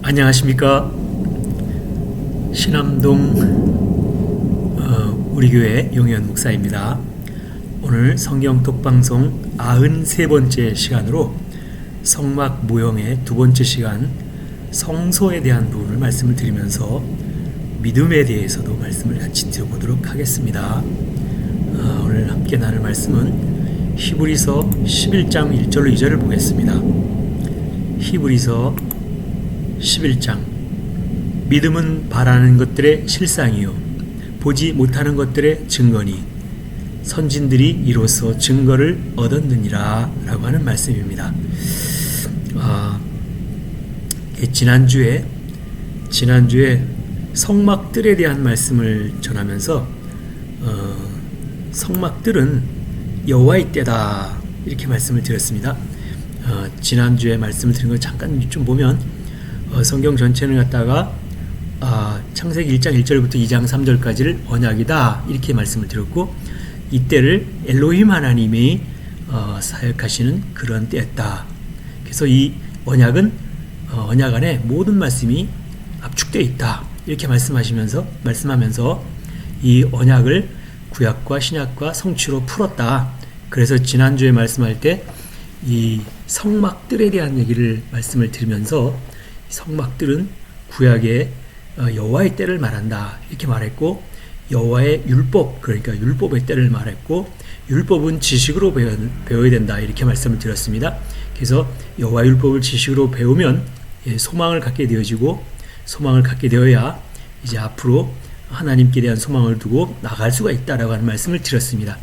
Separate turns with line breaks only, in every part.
안녕하십니까. 신암동 우리 교회 용현 목사입니다. 오늘 성경 독방송 93번째 시간으로 성막 모형의 두 번째 시간 성소에 대한 부분을 말씀을 드리면서 믿음에 대해서도 말씀을 같이 드려보도록 하겠습니다. 오늘 함께 나눌 말씀은 히브리서 11장 1절로 2절을 보겠습니다. 히브리서 11장 믿음은 바라는 것들의 실상이요 보지 못하는 것들의 증거니 선진들이 이로써 증거를 얻었느니라 라고 하는 말씀입니다. 지난주에 성막들에 대한 말씀을 전하면서 성막들은 여호와의 때다 이렇게 말씀을 드렸습니다. 지난주에 말씀을 드린 걸 잠깐 좀 보면 성경 전체를 갖다가 창세기 1장 1절부터 2장 3절까지를 언약이다 이렇게 말씀을 드렸고, 이때를 엘로힘 하나님이 사역하시는 그런 때였다. 그래서 이 언약 안에 모든 말씀이 압축되어 있다 이렇게 말씀하면서 이 언약을 구약과 신약과 성취로 풀었다. 그래서 지난주에 말씀할 때 이 성막들에 대한 말씀을 드리면서 성막들은 구약의 여호와의 때를 말한다 이렇게 말했고, 여호와의 율법, 그러니까 율법의 때를 말했고, 율법은 지식으로 배워야 된다 이렇게 말씀을 드렸습니다. 그래서 여호와의 율법을 지식으로 배우면 소망을 갖게 되어지고, 소망을 갖게 되어야 이제 앞으로 하나님께 대한 소망을 두고 나갈 수가 있다라고 하는 말씀을 드렸습니다.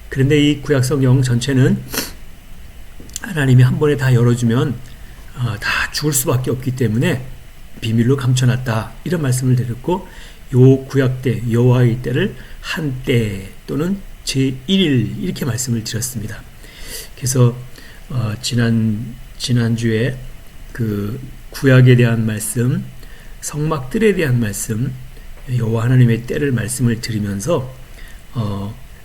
그런데 이 구약 성경 전체는 하나님이 한 번에 다 열어주면 다 죽을 수밖에 없기 때문에 비밀로 감춰놨다 이런 말씀을 드렸고, 요 구약 때 여호와의 때를 한때 또는 제1일 이렇게 말씀을 드렸습니다. 그래서 지난주에 그 구약에 대한 말씀, 성막들에 대한 말씀, 여호와 하나님의 때를 말씀을 드리면서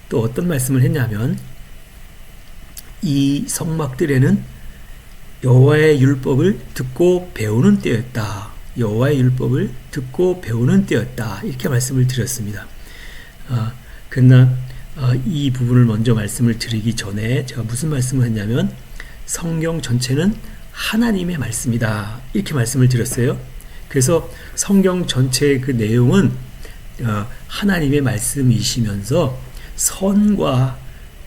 또 어떤 말씀을 했냐면, 이 성막들에는 여호와의 율법을 듣고 배우는 때였다. 여호와의 율법을 듣고 배우는 때였다. 이렇게 말씀을 드렸습니다. 그러나 이 부분을 먼저 말씀을 드리기 전에 제가 무슨 말씀을 했냐면, 성경 전체는 하나님의 말씀이다. 이렇게 말씀을 드렸어요. 그래서 성경 전체의 그 내용은 하나님의 말씀이시면서 선과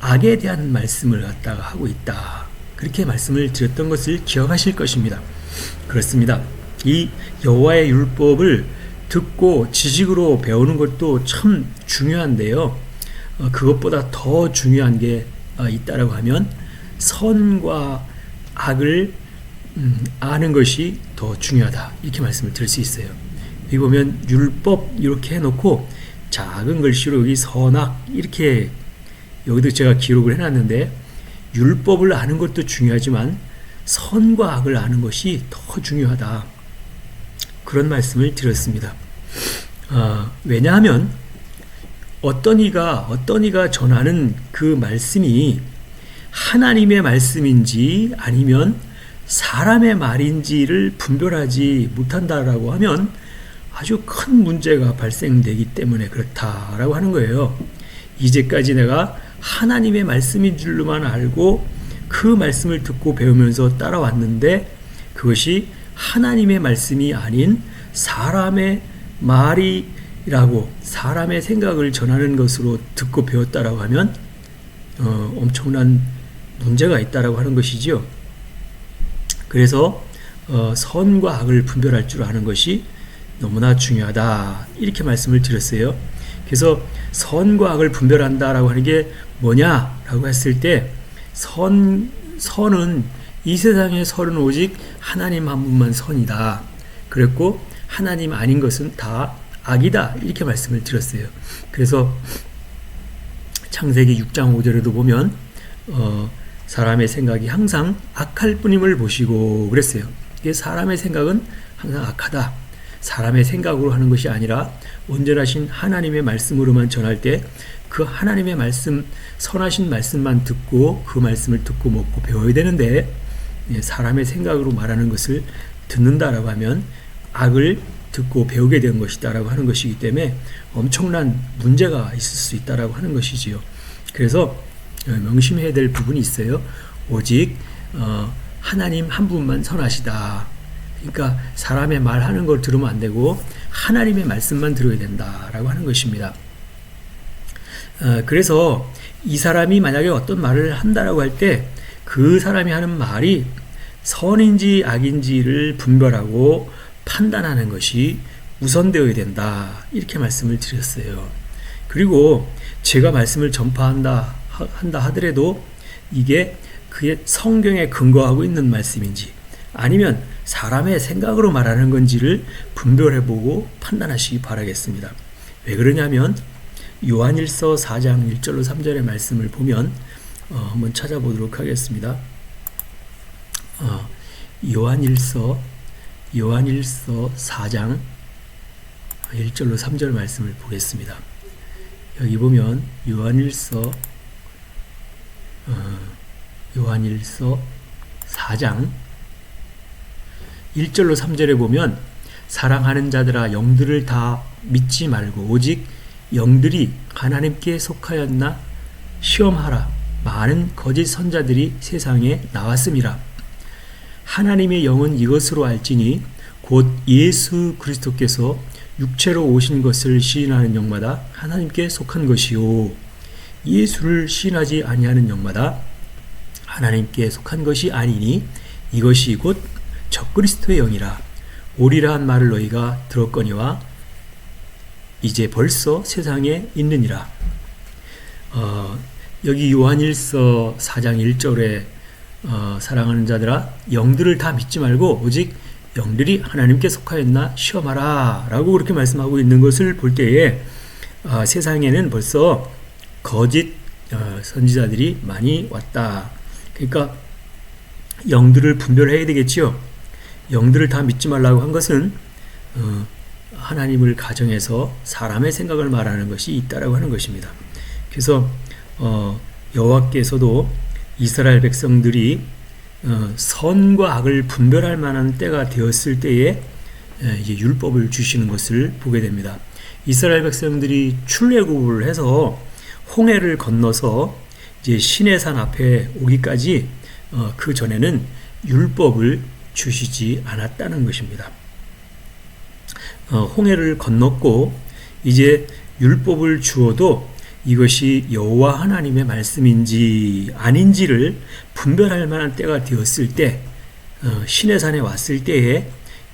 악에 대한 말씀을 갖다가 하고 있다. 그렇게 말씀을 드렸던 것을 기억하실 것입니다. 그렇습니다. 이 여호와의 율법을 듣고 지식으로 배우는 것도 참 중요한데요. 그것보다 더 중요한 게 있다라고 하면 선과 악을 아는 것이 더 중요하다. 이렇게 말씀을 드릴 수 있어요. 여기 보면 율법 이렇게 해놓고 작은 글씨로 여기 선악 이렇게 여기도 제가 기록을 해놨는데, 율법을 아는 것도 중요하지만 선과 악을 아는 것이 더 중요하다. 그런 말씀을 드렸습니다. 왜냐하면 어떤 이가 전하는 그 말씀이 하나님의 말씀인지 아니면 사람의 말인지를 분별하지 못한다라고 하면 아주 큰 문제가 발생되기 때문에 그렇다라고 하는 거예요. 이제까지 내가 하나님의 말씀인 줄로만 알고 그 말씀을 듣고 배우면서 따라왔는데, 그것이 하나님의 말씀이 아닌 사람의 말이라고 사람의 생각을 전하는 것으로 듣고 배웠다라고 하면 엄청난 문제가 있다라고 하는 것이지요. 그래서 선과 악을 분별할 줄 아는 것이 너무나 중요하다 이렇게 말씀을 드렸어요. 그래서 선과 악을 분별한다라고 하는 게 뭐냐라고 했을 때, 선은 이 세상의 선은 오직 하나님 한 분만 선이다. 그랬고 하나님 아닌 것은 다 악이다 이렇게 말씀을 드렸어요. 그래서 창세기 6장 5절에도 보면 사람의 생각이 항상 악할 뿐임을 보시고 그랬어요. 이게 사람의 생각은 항상 악하다. 사람의 생각으로 하는 것이 아니라 온전하신 하나님의 말씀으로만 전할 때 그 하나님의 말씀, 선하신 말씀만 듣고 그 말씀을 듣고 먹고 배워야 되는데, 사람의 생각으로 말하는 것을 듣는다라고 하면 악을 듣고 배우게 된 것이다라고 하는 것이기 때문에 엄청난 문제가 있을 수 있다라고 하는 것이지요. 그래서 명심해야 될 부분이 있어요. 오직 하나님 한 분만 선하시다. 그러니까 사람의 말하는 걸 들으면 안 되고 하나님의 말씀만 들어야 된다라고 하는 것입니다. 그래서 이 사람이 만약에 어떤 말을 한다라고 할 때 그 사람이 하는 말이 선인지 악인지를 분별하고 판단하는 것이 우선되어야 된다. 이렇게 말씀을 드렸어요. 그리고 제가 말씀을 전파한다 하더라도 이게 그의 성경에 근거하고 있는 말씀인지 아니면 사람의 생각으로 말하는 건지를 분별해보고 판단하시기 바라겠습니다. 왜 그러냐면 요한일서 4장 1절로 3절의 말씀을 보면 한번 찾아보도록 하겠습니다. 요한일서 4장 1절로 3절 말씀을 보겠습니다. 여기 보면 요한일서 4장 1절로 3절에 보면 사랑하는 자들아 영들을 다 믿지 말고 오직 영들이 하나님께 속하였나 시험하라. 많은 거짓 선자들이 세상에 나왔음이라. 하나님의 영은 이것으로 알지니 곧 예수 그리스도께서 육체로 오신 것을 시인하는 영마다 하나님께 속한 것이요 예수를 시인하지 아니하는 영마다 하나님께 속한 것이 아니니 이것이 곧 적그리스도의 영이라. 오리라 한 말을 너희가 들었거니와 이제 벌써 세상에 있느니라. 여기 요한일서 4장 1절에 사랑하는 자들아 영들을 다 믿지 말고 오직 영들이 하나님께 속하였나 시험하라 라고 그렇게 말씀하고 있는 것을 볼 때에 세상에는 벌써 거짓 선지자들이 많이 왔다. 그러니까 영들을 분별해야 되겠지요. 영들을 다 믿지 말라고 한 것은 하나님을 가정해서 사람의 생각을 말하는 것이 있다라고 하는 것입니다. 그래서 여호와께서도 이스라엘 백성들이 선과 악을 분별할 만한 때가 되었을 때에 이제 율법을 주시는 것을 보게 됩니다. 이스라엘 백성들이 출애굽을 해서 홍해를 건너서 이제 시내산 앞에 오기까지 그 전에는 율법을 주시지 않았다는 것입니다. 홍해를 건넜고 이제 율법을 주어도 이것이 여호와 하나님의 말씀인지 아닌지를 분별할 만한 때가 되었을 때 시내산에 왔을 때에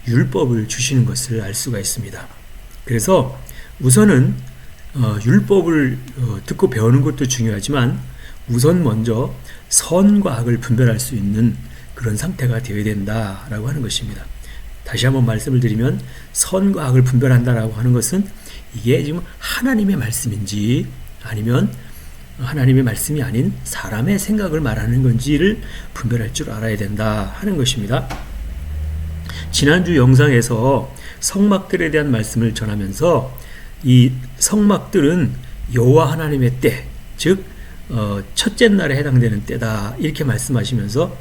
율법을 주시는 것을 알 수가 있습니다. 그래서 우선은 율법을 듣고 배우는 것도 중요하지만 우선 먼저 선과 악을 분별할 수 있는 그런 상태가 되어야 된다라고 하는 것입니다. 다시 한번 말씀을 드리면 선과 악을 분별한다라고 하는 것은 이게 지금 하나님의 말씀인지 아니면 하나님의 말씀이 아닌 사람의 생각을 말하는 건지를 분별할 줄 알아야 된다 하는 것입니다. 지난주 영상에서 성막들에 대한 말씀을 전하면서 이 성막들은 여호와 하나님의 때, 즉 첫째 날에 해당되는 때다 이렇게 말씀하시면서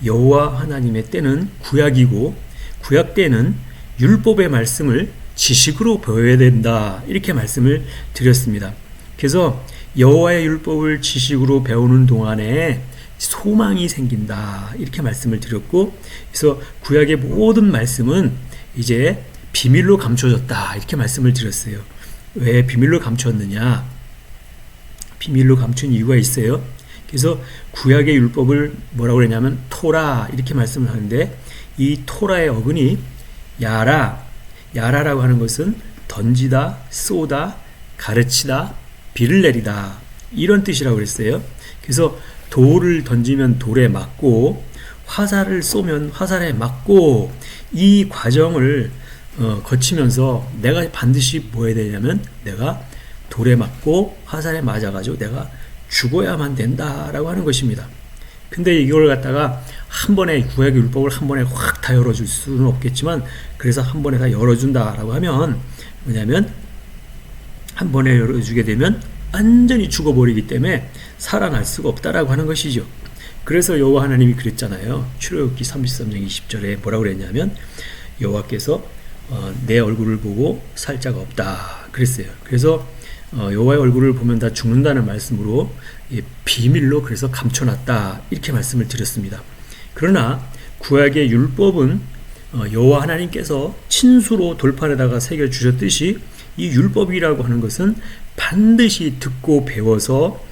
여호와 하나님의 때는 구약이고 구약 때는 율법의 말씀을 지식으로 배워야 된다 이렇게 말씀을 드렸습니다. 그래서 여호와의 율법을 지식으로 배우는 동안에 소망이 생긴다 이렇게 말씀을 드렸고, 그래서 구약의 모든 말씀은 이제 비밀로 감춰졌다 이렇게 말씀을 드렸어요. 왜 비밀로 감췄느냐? 비밀로 감춘 이유가 있어요. 그래서 구약의 율법을 뭐라고 그러냐면 토라 이렇게 말씀을 하는데 이 토라의 어근이 야라라고 하는 것은 던지다, 쏘다, 가르치다, 비를 내리다 이런 뜻이라고 그랬어요. 그래서 돌을 던지면 돌에 맞고 화살을 쏘면 화살에 맞고 이 과정을 거치면서 내가 반드시 뭐 해야 되냐면 내가 돌에 맞고 화살에 맞아가지고 내가 죽어야만 된다라고 하는 것입니다. 근데 이걸 갖다가 한 번에 구약의 율법을 한 번에 확 다 열어줄 수는 없겠지만 그래서 한 번에 다 열어준다라고 하면 뭐냐면 한 번에 열어주게 되면 완전히 죽어버리기 때문에 살아날 수가 없다라고 하는 것이죠. 그래서 여호와 하나님이 그랬잖아요. 출애굽기 33장 20절에 뭐라고 그랬냐면 여호와께서 내 얼굴을 보고 살 자가 없다 그랬어요. 그래서 여호와의 얼굴을 보면 다 죽는다는 말씀으로 비밀로 그래서 감춰놨다 이렇게 말씀을 드렸습니다. 그러나 구약의 율법은 여호와 하나님께서 친수로 돌판에다가 새겨 주셨듯이 이 율법이라고 하는 것은 반드시 듣고 배워서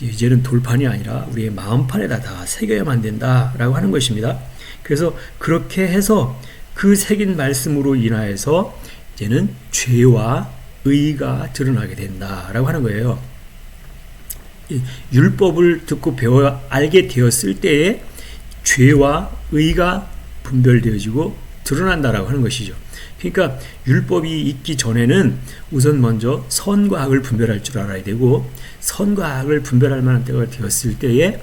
이제는 돌판이 아니라 우리의 마음판에다 다 새겨야만 된다라고 하는 것입니다. 그래서 그렇게 해서 그 새긴 말씀으로 인하여서 이제는 죄와 의가 드러나게 된다라고 하는 거예요. 율법을 듣고 배워 알게 되었을 때에 죄와 의가 분별되어지고 드러난다라고 하는 것이죠. 그러니까 율법이 있기 전에는 우선 먼저 선과 악을 분별할 줄 알아야 되고, 선과 악을 분별할 만한 때가 되었을 때에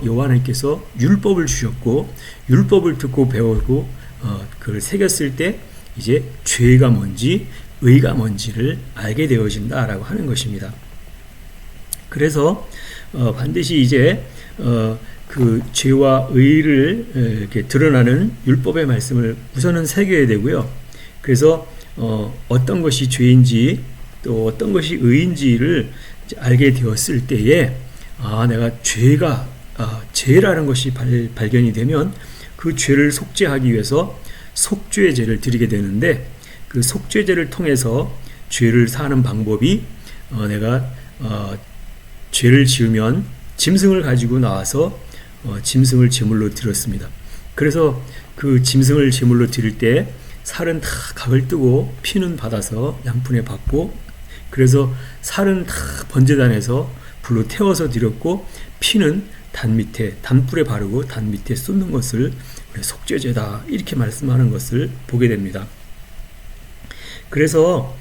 여호와 하나님께서 율법을 주셨고, 율법을 듣고 배우고 그걸 새겼을 때 이제 죄가 뭔지 의가 뭔지를 알게 되어진다라고 하는 것입니다. 그래서 반드시 이제 그 죄와 의를 이렇게 드러나는 율법의 말씀을 우선은 새겨야 되고요. 그래서 어떤 것이 죄인지 또 어떤 것이 의인지를 알게 되었을 때에 내가 죄라는 것이 발견이 되면 그 죄를 속죄하기 위해서 속죄제를 드리게 되는데, 그 속죄제를 통해서 죄를 사는 방법이 내가 죄를 지으면 짐승을 가지고 나와서 짐승을 제물로 드렸습니다. 그래서 그 짐승을 제물로 드릴 때 살은 다 각을 뜨고 피는 받아서 양푼에 받고, 그래서 살은 다 번제단에서 불로 태워서 드렸고, 피는 단불에 바르고 단 밑에 쏟는 것을 속죄제다 이렇게 말씀하는 것을 보게 됩니다. 그래서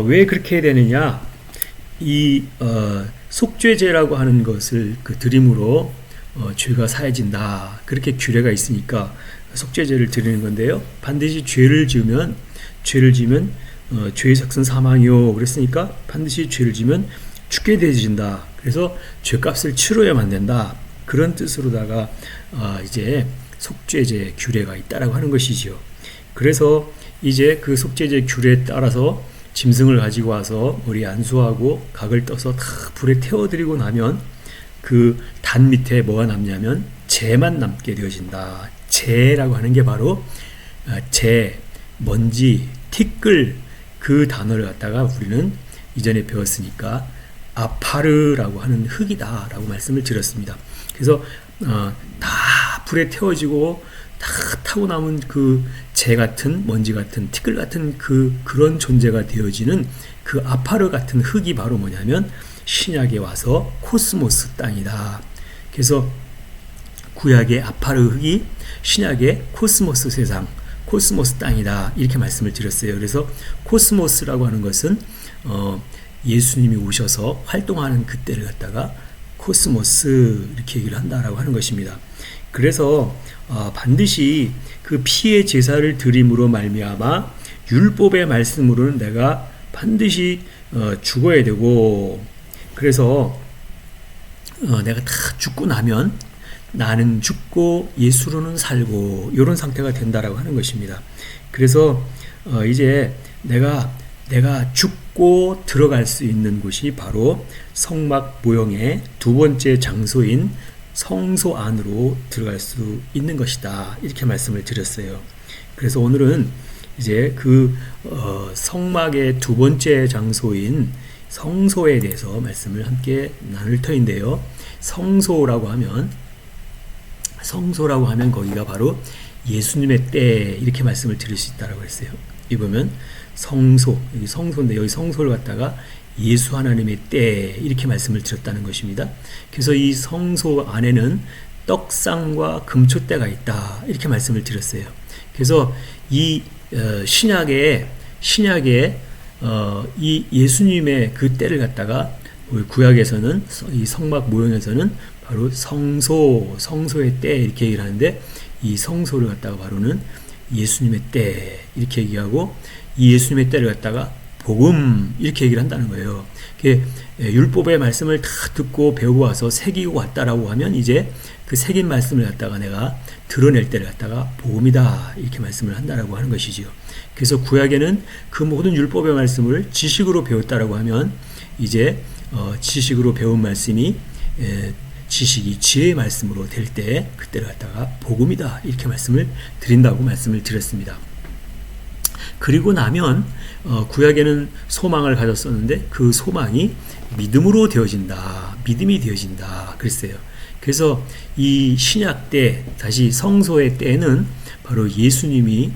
왜 그렇게 해야 되느냐, 이 속죄제라고 하는 것을 그 드림으로 죄가 사해진다 그렇게 규례가 있으니까 속죄제를 드리는 건데요. 반드시 죄를 지으면 죄의 삭은 사망이요 그랬으니까 반드시 죄를 지으면 죽게 되어진다. 그래서 죄값을 치러야만 된다. 그런 뜻으로다가 이제 속죄제 규례가 있다라고 하는 것이지요. 그래서 이제 그 속죄제 규례에 따라서 짐승을 가지고 와서 머리에 안수하고 각을 떠서 다 불에 태워드리고 나면 그 단 밑에 뭐가 남냐면 재만 남게 되어진다. 재라고 하는 게 바로 재, 먼지, 티끌 그 단어를 갖다가 우리는 이전에 배웠으니까 아파르라고 하는 흙이다 라고 말씀을 드렸습니다. 그래서 다 불에 태워지고 다 타고 남은 그 재 같은 먼지 같은 티끌 같은 그런 존재가 되어지는 그 아파르 같은 흙이 바로 뭐냐면 신약에 와서 코스모스 땅이다. 그래서 구약의 아파르 흙이 신약의 코스모스 세상, 코스모스 땅이다 이렇게 말씀을 드렸어요. 그래서 코스모스라고 하는 것은 예수님이 오셔서 활동하는 그때를 갖다가 코스모스 이렇게 얘기를 한다라고 하는 것입니다. 그래서 반드시 그 피의 제사를 드림으로 말미암아 율법의 말씀으로는 내가 반드시 죽어야 되고, 그래서 내가 다 죽고 나면 나는 죽고 예수로는 살고 이런 상태가 된다라고 하는 것입니다. 그래서 이제 내가 죽고 들어갈 수 있는 곳이 바로 성막 모형의 두 번째 장소인 성소 안으로 들어갈 수 있는 것이다 이렇게 말씀을 드렸어요. 그래서 오늘은 이제 그 성막의 두 번째 장소인 성소에 대해서 말씀을 함께 나눌 터인데요. 성소라고 하면 거기가 바로 예수님의 때 이렇게 말씀을 드릴 수 있다라고 했어요. 이 보면 성소, 여기 성소인데 여기 성소를 갖다가 예수 하나님의 때 이렇게 말씀을 드렸다는 것입니다. 그래서 이 성소 안에는 떡상과 금초대가 있다 이렇게 말씀을 드렸어요. 그래서 이 신약에 이 예수님의 그 때를 갖다가 우리 구약에서는 이 성막 모형에서는 바로 성소의 때 이렇게 얘기를 하는데, 이 성소를 갖다가 바로는 예수님의 때 이렇게 얘기하고, 이 예수님의 때를 갖다가 복음 이렇게 얘기를 한다는 거예요. 율법의 말씀을 다 듣고 배우고 와서 새기고 왔다라고 하면 이제 그 새긴 말씀을 갖다가 내가 드러낼 때를 갖다가 복음이다 이렇게 말씀을 한다라고 하는 것이지요. 그래서 구약에는 그 모든 율법의 말씀을 지식으로 배웠다라고 하면 이제 지식으로 배운 말씀이 지식이 지혜의 말씀으로 될 때 그때를 갖다가 복음이다 이렇게 말씀을 드린다고 말씀을 드렸습니다. 그리고 나면 구약에는 소망을 가졌었는데 그 소망이 믿음으로 되어진다. 믿음이 되어진다. 그랬어요. 그래서 이 신약 때 다시 성소의 때에는 바로 예수님이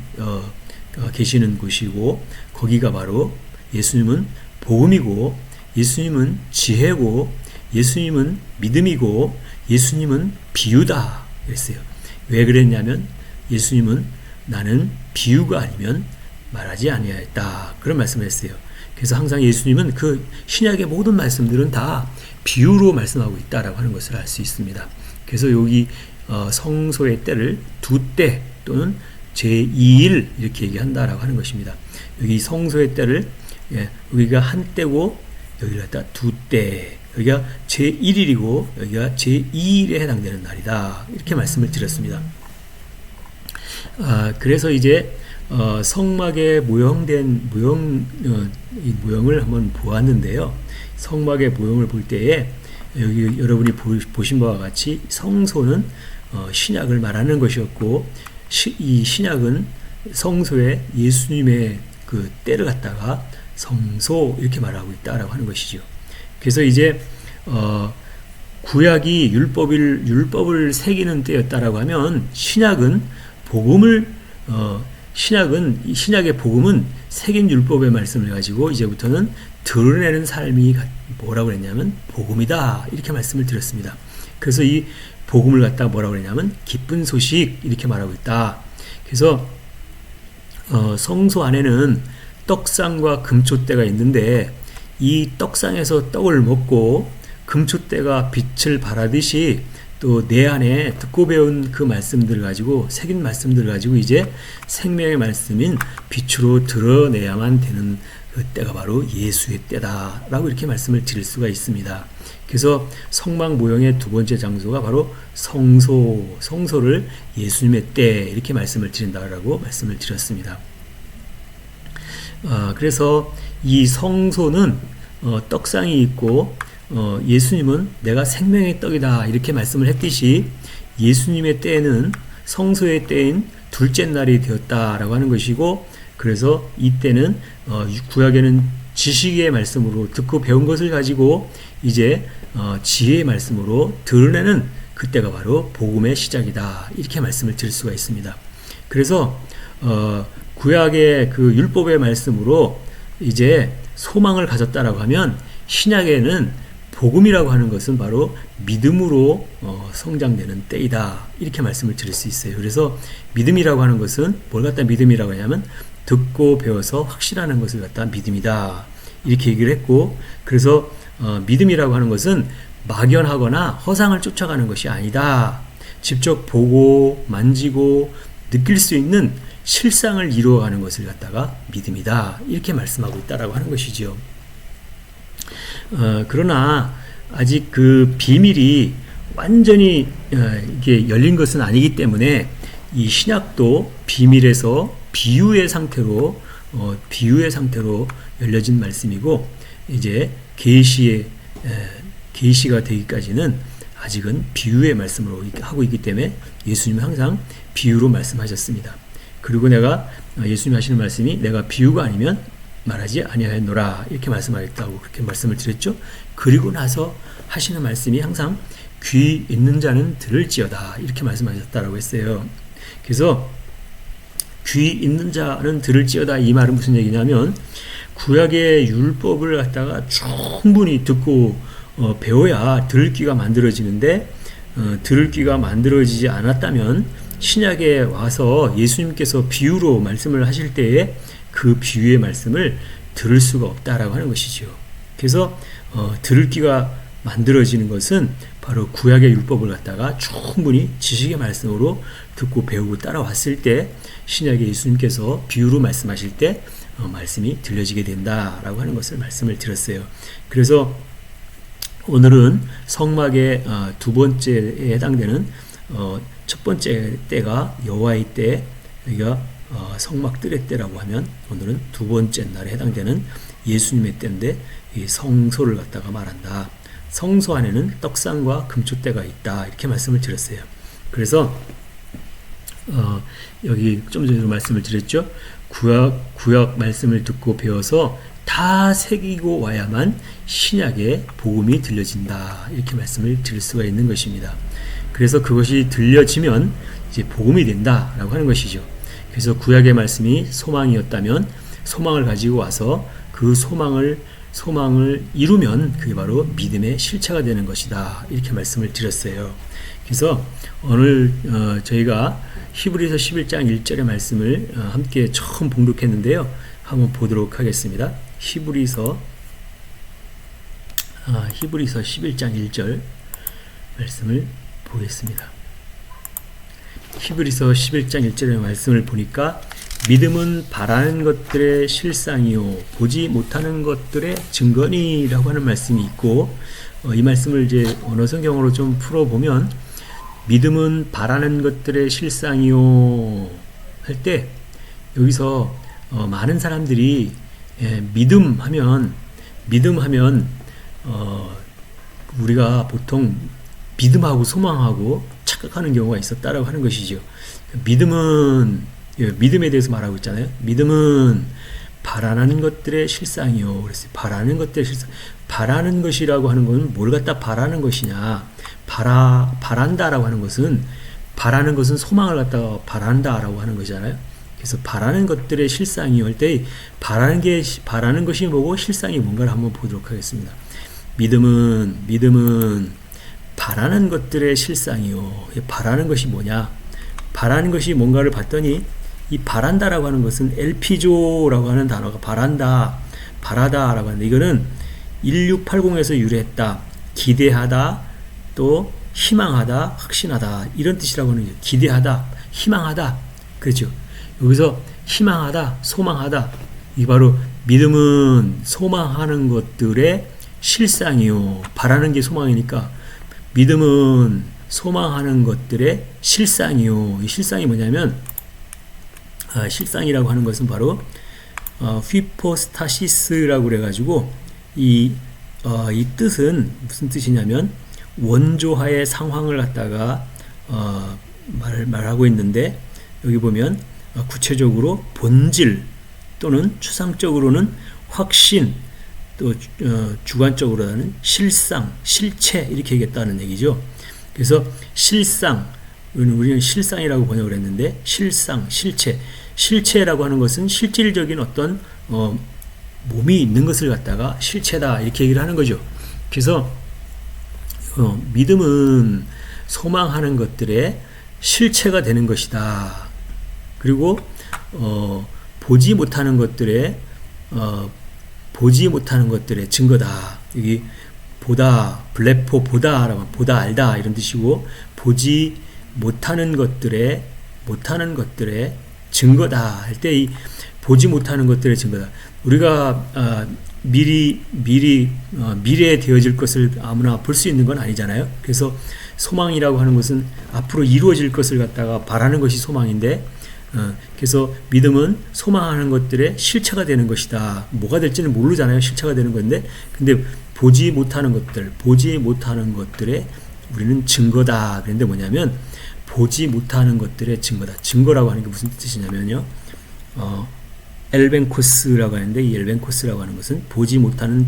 계시는 곳이고 거기가 바로 예수님은 복음이고 예수님은 지혜고 예수님은 믿음이고 예수님은 비유다 그랬어요. 왜 그랬냐면 예수님은 나는 비유가 아니면 말하지 아니하였다 그런 말씀을 했어요. 그래서 항상 예수님은 그 신약의 모든 말씀들은 다 비유로 말씀하고 있다라고 하는 것을 알 수 있습니다. 그래서 여기 성소의 때를 두 때 또는 제2일 이렇게 얘기한다라고 하는 것입니다. 여기 성소의 때를 여기가 한 때고 여기를 갖다 두 때, 여기가 제1일이고 여기가 제2일에 해당되는 날이다 이렇게 말씀을 드렸습니다. 그래서 이제 성막에 모형된 이 모형을 한번 보았는데요. 성막의 모형을 볼 때에 여기 여러분이 보신 바와 같이 성소는 신약을 말하는 것이었고 이 신약은 성소에 예수님의 그 때를 갖다가 성소 이렇게 말하고 있다라고 하는 것이죠. 그래서 이제 구약이 율법을 새기는 때였다라고 하면 신약의 복음은 새긴 율법의 말씀을 가지고 이제부터는 드러내는 삶이 뭐라고 그랬냐면 복음이다 이렇게 말씀을 드렸습니다. 그래서 이 복음을 갖다 뭐라고 그랬냐면 기쁜 소식 이렇게 말하고 있다. 그래서 성소 안에는 떡상과 금초대가 있는데 이 떡상에서 떡을 먹고 금초대가 빛을 발하듯이 또 내 안에 듣고 배운 그 말씀들을 가지고 새긴 말씀들을 가지고 이제 생명의 말씀인 빛으로 드러내야만 되는 그 때가 바로 예수의 때다라고 이렇게 말씀을 드릴 수가 있습니다. 그래서 성막 모형의 두 번째 장소가 바로 성소를 예수님의 때 이렇게 말씀을 드린다라고 말씀을 드렸습니다. 그래서 이 성소는 떡상이 있고 예수님은 내가 생명의 떡이다 이렇게 말씀을 했듯이 예수님의 때에는 성소의 때인 둘째 날이 되었다라고 하는 것이고 그래서 이때는 구약에는 지식의 말씀으로 듣고 배운 것을 가지고 이제 지혜의 말씀으로 드러내는 그때가 바로 복음의 시작이다 이렇게 말씀을 드릴 수가 있습니다. 그래서 구약의 그 율법의 말씀으로 이제 소망을 가졌다라고 하면 신약에는 복음이라고 하는 것은 바로 믿음으로 성장되는 때이다 이렇게 말씀을 드릴 수 있어요. 그래서 믿음이라고 하는 것은 뭘 갖다 믿음이라고 하냐면 듣고 배워서 확신하는 것을 갖다 믿음이다 이렇게 얘기를 했고 그래서 믿음이라고 하는 것은 막연하거나 허상을 쫓아가는 것이 아니다. 직접 보고 만지고 느낄 수 있는 실상을 이루어가는 것을 갖다가 믿음이다 이렇게 말씀하고 있다라고 하는 것이죠. 그러나 아직 그 비밀이 완전히 이게 열린 것은 아니기 때문에 이 신약도 비밀에서 비유의 상태로 열려진 말씀이고 이제 계시가 되기까지는 아직은 비유의 말씀으로 하고 있기 때문에 예수님은 항상 비유로 말씀하셨습니다. 그리고 예수님이 하시는 말씀이 내가 비유가 아니면 말하지 아니하였노라 이렇게 말씀하셨다고 그렇게 말씀을 드렸죠. 그리고 나서 하시는 말씀이 항상 귀 있는 자는 들을지어다 이렇게 말씀하셨다라고 했어요. 그래서 귀 있는 자는 들을지어다 이 말은 무슨 얘기냐면 구약의 율법을 갖다가 충분히 듣고 배워야 들을 귀가 만들어지는데 들을 귀가 만들어지지 않았다면 신약에 와서 예수님께서 비유로 말씀을 하실 때에 그 비유의 말씀을 들을 수가 없다라고 하는 것이죠. 그래서 들을 귀가 만들어지는 것은 바로 구약의 율법을 갖다가 충분히 지식의 말씀으로 듣고 배우고 따라왔을 때 신약의 예수님께서 비유로 말씀하실 때 말씀이 들려지게 된다라고 하는 것을 말씀을 드렸어요. 그래서 오늘은 성막의 두 번째에 해당되는 첫 번째 때가 여호와의 때, 여기가 성막들의 때라고 하면 오늘은 두 번째 날에 해당되는 예수님의 때인데 이 성소를 갖다가 말한다. 성소 안에는 떡상과 금초대가 있다. 이렇게 말씀을 드렸어요. 그래서 여기 좀 전에 말씀을 드렸죠. 구약 말씀을 듣고 배워서 다 새기고 와야만 신약의 복음이 들려진다. 이렇게 말씀을 드릴 수가 있는 것입니다. 그래서 그것이 들려지면 이제 복음이 된다라고 하는 것이죠. 그래서 구약의 말씀이 소망이었다면 소망을 가지고 와서 그 소망을 이루면 그게 바로 믿음의 실체가 되는 것이다. 이렇게 말씀을 드렸어요. 그래서 오늘 저희가 히브리서 11장 1절의 말씀을 함께 처음 봉독했는데요. 한번 보도록 하겠습니다. 히브리서 11장 1절 말씀을 보겠습니다. 히브리서 11장 1절의 말씀을 보니까 믿음은 바라는 것들의 실상이요 보지 못하는 것들의 증거니라고 하는 말씀이 있고, 이 말씀을 이제 언어 성경으로 좀 풀어보면 믿음은 바라는 것들의 실상이요 할 때 여기서 많은 사람들이 믿음하면 우리가 보통 믿음하고 소망하고 착각하는 경우가 있었다라고 하는 것이죠. 믿음에 대해서 말하고 있잖아요. 믿음은 바라는 것들의 실상이요. 그래서 바라는 것들의 실상. 바라는 것이라고 하는 것은 뭘 갖다 바라는 것이냐? 바란다라고 하는 것은 소망을 갖다가 바란다라고 하는 것이잖아요. 그래서 바라는 것들의 실상이요 할 때 바라는 것이 뭐고 실상이 뭔가를 한번 보도록 하겠습니다. 믿음은 바라는 것들의 실상이요. 바라는 것이 뭐냐? 바라는 것이 뭔가를 봤더니 이 바란다라고 하는 것은 엘피조라고 하는 단어가 바라다라고 하는데 이거는 1680에서 유래했다. 기대하다, 또 희망하다, 확신하다 이런 뜻이라고 하는 거죠. 기대하다, 희망하다. 그렇죠. 여기서 희망하다, 소망하다. 이 바로 믿음은 소망하는 것들의 실상이요. 바라는 게 소망이니까 믿음은 소망하는 것들의 실상이요. 이 실상이 뭐냐면 실상이라고 하는 것은 바로 휘포스타시스라고 그래가지고 이 뜻은 무슨 뜻이냐면 원조하의 상황을 갖다가 말하고 있는데 여기 보면 구체적으로 본질 또는 추상적으로는 확신 또 주관적으로는 실상, 실체 이렇게 얘기했다는 얘기죠. 그래서 실상, 우리는 실상이라고 번역을 했는데 실상, 실체라고 하는 것은 실질적인 어떤 몸이 있는 것을 갖다가 실체다 이렇게 얘기를 하는 거죠. 그래서 믿음은 소망하는 것들의 실체가 되는 것이다. 그리고 보지 못하는 것들의 증거다. 여기 보다 알다 이런 뜻이고 보지 못하는 것들의 증거다 할 때 이 보지 못하는 것들의 증거다. 우리가 미래에 되어질 것을 아무나 볼 수 있는 건 아니잖아요. 그래서 소망이라고 하는 것은 앞으로 이루어질 것을 갖다가 바라는 것이 소망인데, 그래서 믿음은 소망하는 것들의 실체가 되는 것이다. 뭐가 될지는 모르잖아요. 실체가 되는 건데, 근데 보지 못하는 것들의 우리는 증거다. 그런데 뭐냐면 보지 못하는 것들의 증거다. 증거라고 하는 게 무슨 뜻이냐면요. 엘벤코스라고 하는데 이 엘벤코스라고 하는 것은 보지 못하는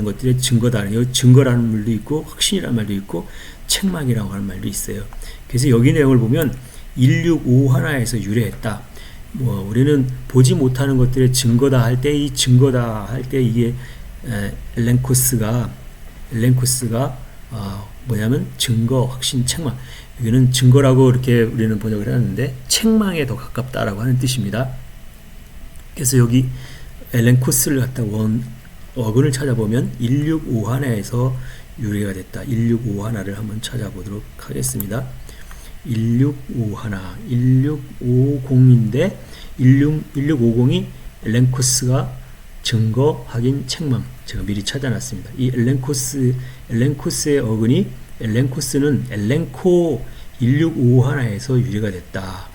것들의 증거다. 증거라는 말도 있고 확신이라는 말도 있고 책망이라고 하는 말도 있어요. 그래서 여기 내용을 보면 1651에서 유래했다. 우리는 보지 못하는 것들의 증거다 할 때 이 증거다 할 때 이게 엘렌코스가 뭐냐면 증거, 확신, 책망. 여기는 증거라고 이렇게 우리는 번역을 하는데 책망에 더 가깝다라고 하는 뜻입니다. 그래서 여기 엘렌코스를 갖다 어근을 찾아보면 1651에서 유래가 됐다. 1651를 한번 찾아보도록 하겠습니다. 1650인데 1650이 엘렌코스가 증거, 확인, 책망. 제가 미리 찾아놨습니다. 이 엘렌코스의 어근이 엘렌코스는 엘렌코 1651에서 유래가 됐다.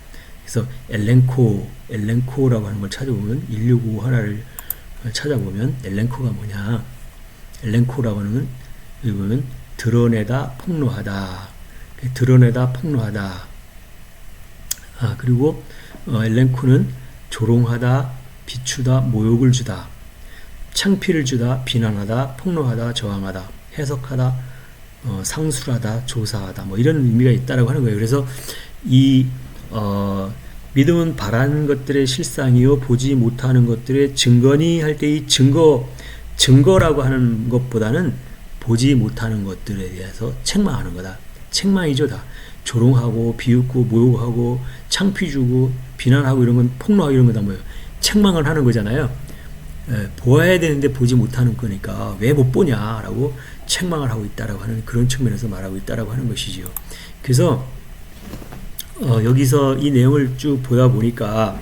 그래서 엘렌코라고 하는 걸 찾아보면 1651를 찾아보면 엘렌코가 뭐냐? 엘렌코라고 하는 여기 보면 드러내다 폭로하다. 드러내다 폭로하다. 그리고 엘렌코는 조롱하다, 비추다, 모욕을 주다, 창피를 주다, 비난하다, 폭로하다, 저항하다, 해석하다, 상술하다, 조사하다, 뭐 이런 의미가 있다라고 하는 거예요. 그래서 이 믿음은 바라는 것들의 실상이요 보지 못하는 것들의 증거니 할 때 이 증거라고 하는 것보다는 보지 못하는 것들에 대해서 책망하는 거다. 책망이죠. 다 조롱하고 비웃고 모욕하고 창피 주고 비난하고 이런 건 폭로하고 이런 거다 뭐예요. 책망을 하는 거잖아요. 보아야 되는데 보지 못하는 거니까 왜 못 보냐라고 책망을 하고 있다라고 하는 그런 측면에서 말하고 있다라고 하는 것이지요. 그래서 여기서 이 내용을 쭉 보다 보니까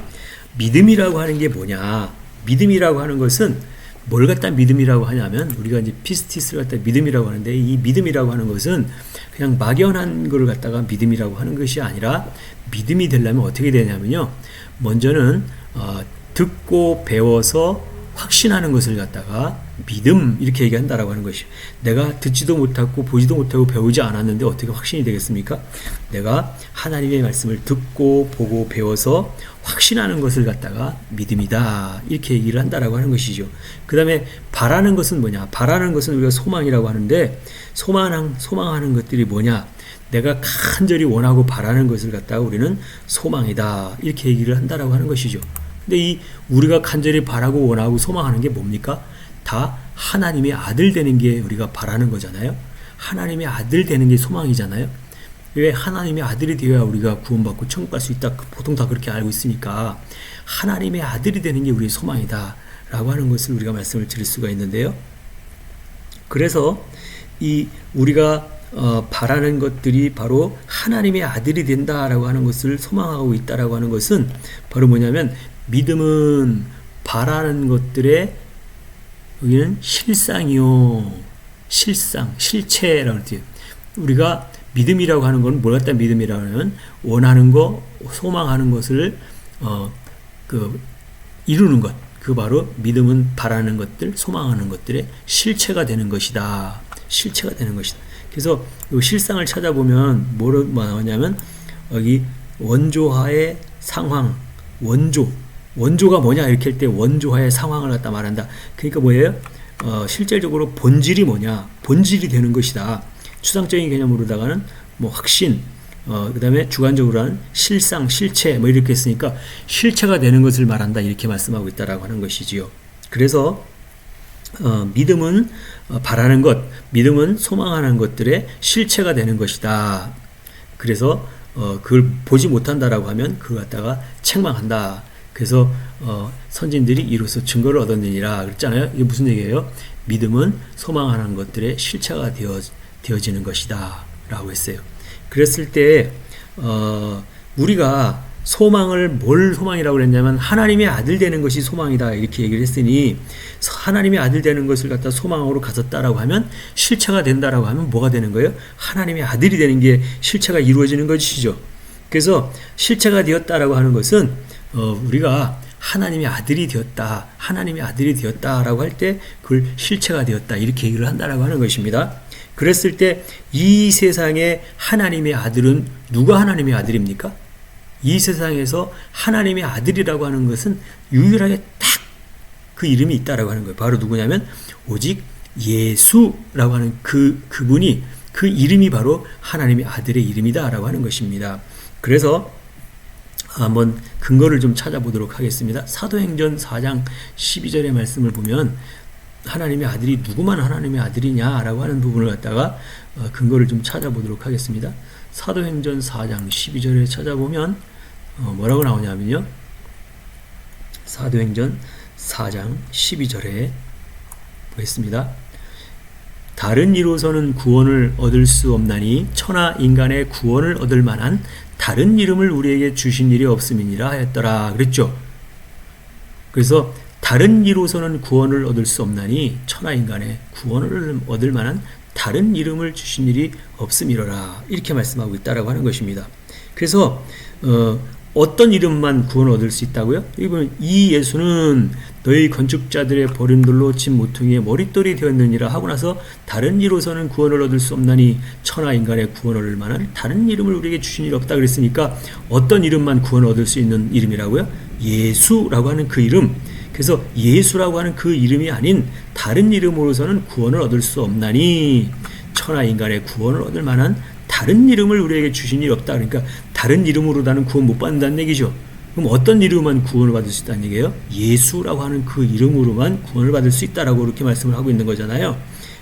믿음이라고 하는 게 뭐냐? 믿음이라고 하는 것은 뭘 갖다 믿음이라고 하냐면 우리가 이제 피스티스를 갖다 믿음이라고 하는데 이 믿음이라고 하는 것은 그냥 막연한 걸 갖다가 믿음이라고 하는 것이 아니라 믿음이 되려면 어떻게 되냐면요. 먼저는 듣고 배워서 확신하는 것을 갖다가 믿음 이렇게 얘기한다라고 하는 것이요. 내가 듣지도 못하고 보지도 못하고 배우지 않았는데 어떻게 확신이 되겠습니까? 내가 하나님의 말씀을 듣고 보고 배워서 확신하는 것을 갖다가 믿음이다 이렇게 얘기를 한다라고 하는 것이죠. 그 다음에 바라는 것은 뭐냐? 바라는 것은 우리가 소망이라고 하는데 소망하는 것들이 뭐냐? 내가 간절히 원하고 바라는 것을 갖다가 우리는 소망이다 이렇게 얘기를 한다라고 하는 것이죠. 근데 이 우리가 간절히 바라고 원하고 소망하는 게 뭡니까? 다 하나님의 아들 되는 게 우리가 바라는 거잖아요. 하나님의 아들 되는 게 소망이잖아요. 왜 하나님의 아들이 되어야 우리가 구원받고 천국 갈 수 있다. 보통 다 그렇게 알고 있으니까 하나님의 아들이 되는 게 우리의 소망이다 라고 하는 것을 우리가 말씀을 드릴 수가 있는데요. 그래서 이 우리가 바라는 것들이 바로 하나님의 아들이 된다라고 하는 것을 소망하고 있다라고 하는 것은 바로 뭐냐면 믿음은 바라는 것들의 여기는 실상이요. 실상, 실체라고 할게요. 우리가 믿음이라고 하는 건 뭘 갖다 믿음이라고 하면 원하는 거, 소망하는 것을 이루는 것. 그 바로 믿음은 바라는 것들, 소망하는 것들의 실체가 되는 것이다. 실체가 되는 것이다. 그래서 이 실상을 찾아보면 뭐로 나오냐면 여기 원조하의 상황, 원조가 뭐냐 이렇게 할 때 원조하의 상황을 갖다 말한다. 그러니까 뭐예요? 실질적으로 본질이 뭐냐? 본질이 되는 것이다. 추상적인 개념으로다가는 뭐 확신, 그 다음에 주관적으로는 실상, 실체 뭐 이렇게 했으니까 실체가 되는 것을 말한다 이렇게 말씀하고 있다라고 하는 것이지요. 그래서 믿음은 바라는 것, 믿음은 소망하는 것들의 실체가 되는 것이다. 그래서 그걸 보지 못한다라고 하면 그걸 갖다가 책망한다. 그래서 선진들이 이로써 증거를 얻었느니라 그랬잖아요. 이게 무슨 얘기예요? 믿음은 소망하는 것들의 실체가 되어지는 것이다 라고 했어요. 그랬을 때 우리가 소망을 뭘 소망이라고 그랬냐면 하나님의 아들 되는 것이 소망이다 이렇게 얘기를 했으니 하나님의 아들 되는 것을 갖다 소망으로 가졌다라고 하면 실체가 된다라고 하면 뭐가 되는 거예요? 하나님의 아들이 되는 게 실체가 이루어지는 것이죠. 그래서 실체가 되었다라고 하는 것은 우리가 하나님의 아들이 되었다라고 할 때 그걸 실체가 되었다 이렇게 얘기를 한다라고 하는 것입니다. 그랬을 때 이 세상에 하나님의 아들은 누가 하나님의 아들입니까? 이 세상에서 하나님의 아들이라고 하는 것은 유일하게 딱 그 이름이 있다라고 하는 거예요. 바로 누구냐면 오직 예수라고 하는 그분이 그 이름이 바로 하나님의 아들의 이름이다라고 하는 것입니다. 그래서 한번 근거를 좀 찾아보도록 하겠습니다. 사도행전 4장 12절의 말씀을 보면 하나님의 아들이 누구만 하나님의 아들이냐라고 하는 부분을 갖다가 근거를 좀 찾아보도록 하겠습니다. 사도행전 4장 12절에 찾아보면 뭐라고 나오냐면요. 사도행전 4장 12절에 보겠습니다. 다른 이로서는 구원을 얻을 수 없나니 천하 인간의 구원을 얻을 만한 다른 이름을 우리에게 주신 일이 없음이니라 하였더라 그랬죠. 그래서 다른 이로서는 구원을 얻을 수 없나니 천하 인간의 구원을 얻을 만한 다른 이름을 주신 일이 없음이로라. 이렇게 말씀하고 있다라고 하는 것입니다. 그래서 어떤 이름만 구원 얻을 수 있다고요? 여기 보면 이 예수는 너희 건축자들의 버린 돌로 진 모퉁이의 머릿돌이 되었느니라 하고 나서 다른 이로서는 구원을 얻을 수 없나니 천하 인간의 구원을 얻을 만한 다른 이름을 우리에게 주신 일 없다 그랬으니까 어떤 이름만 구원을 얻을 수 있는 이름이라고요? 예수라고 하는 그 이름. 그래서 예수라고 하는 그 이름이 아닌 다른 이름으로서는 구원을 얻을 수 없나니 천하 인간의 구원을 얻을 만한 다른 이름을 우리에게 주신 일 없다. 그러니까 다른 이름으로 나는 구원 못 받는다는 얘기죠. 그럼 어떤 이름만 구원을 받을 수 있다는 얘기예요? 예수라고 하는 그 이름으로만 구원을 받을 수 있다라고 이렇게 말씀을 하고 있는 거잖아요.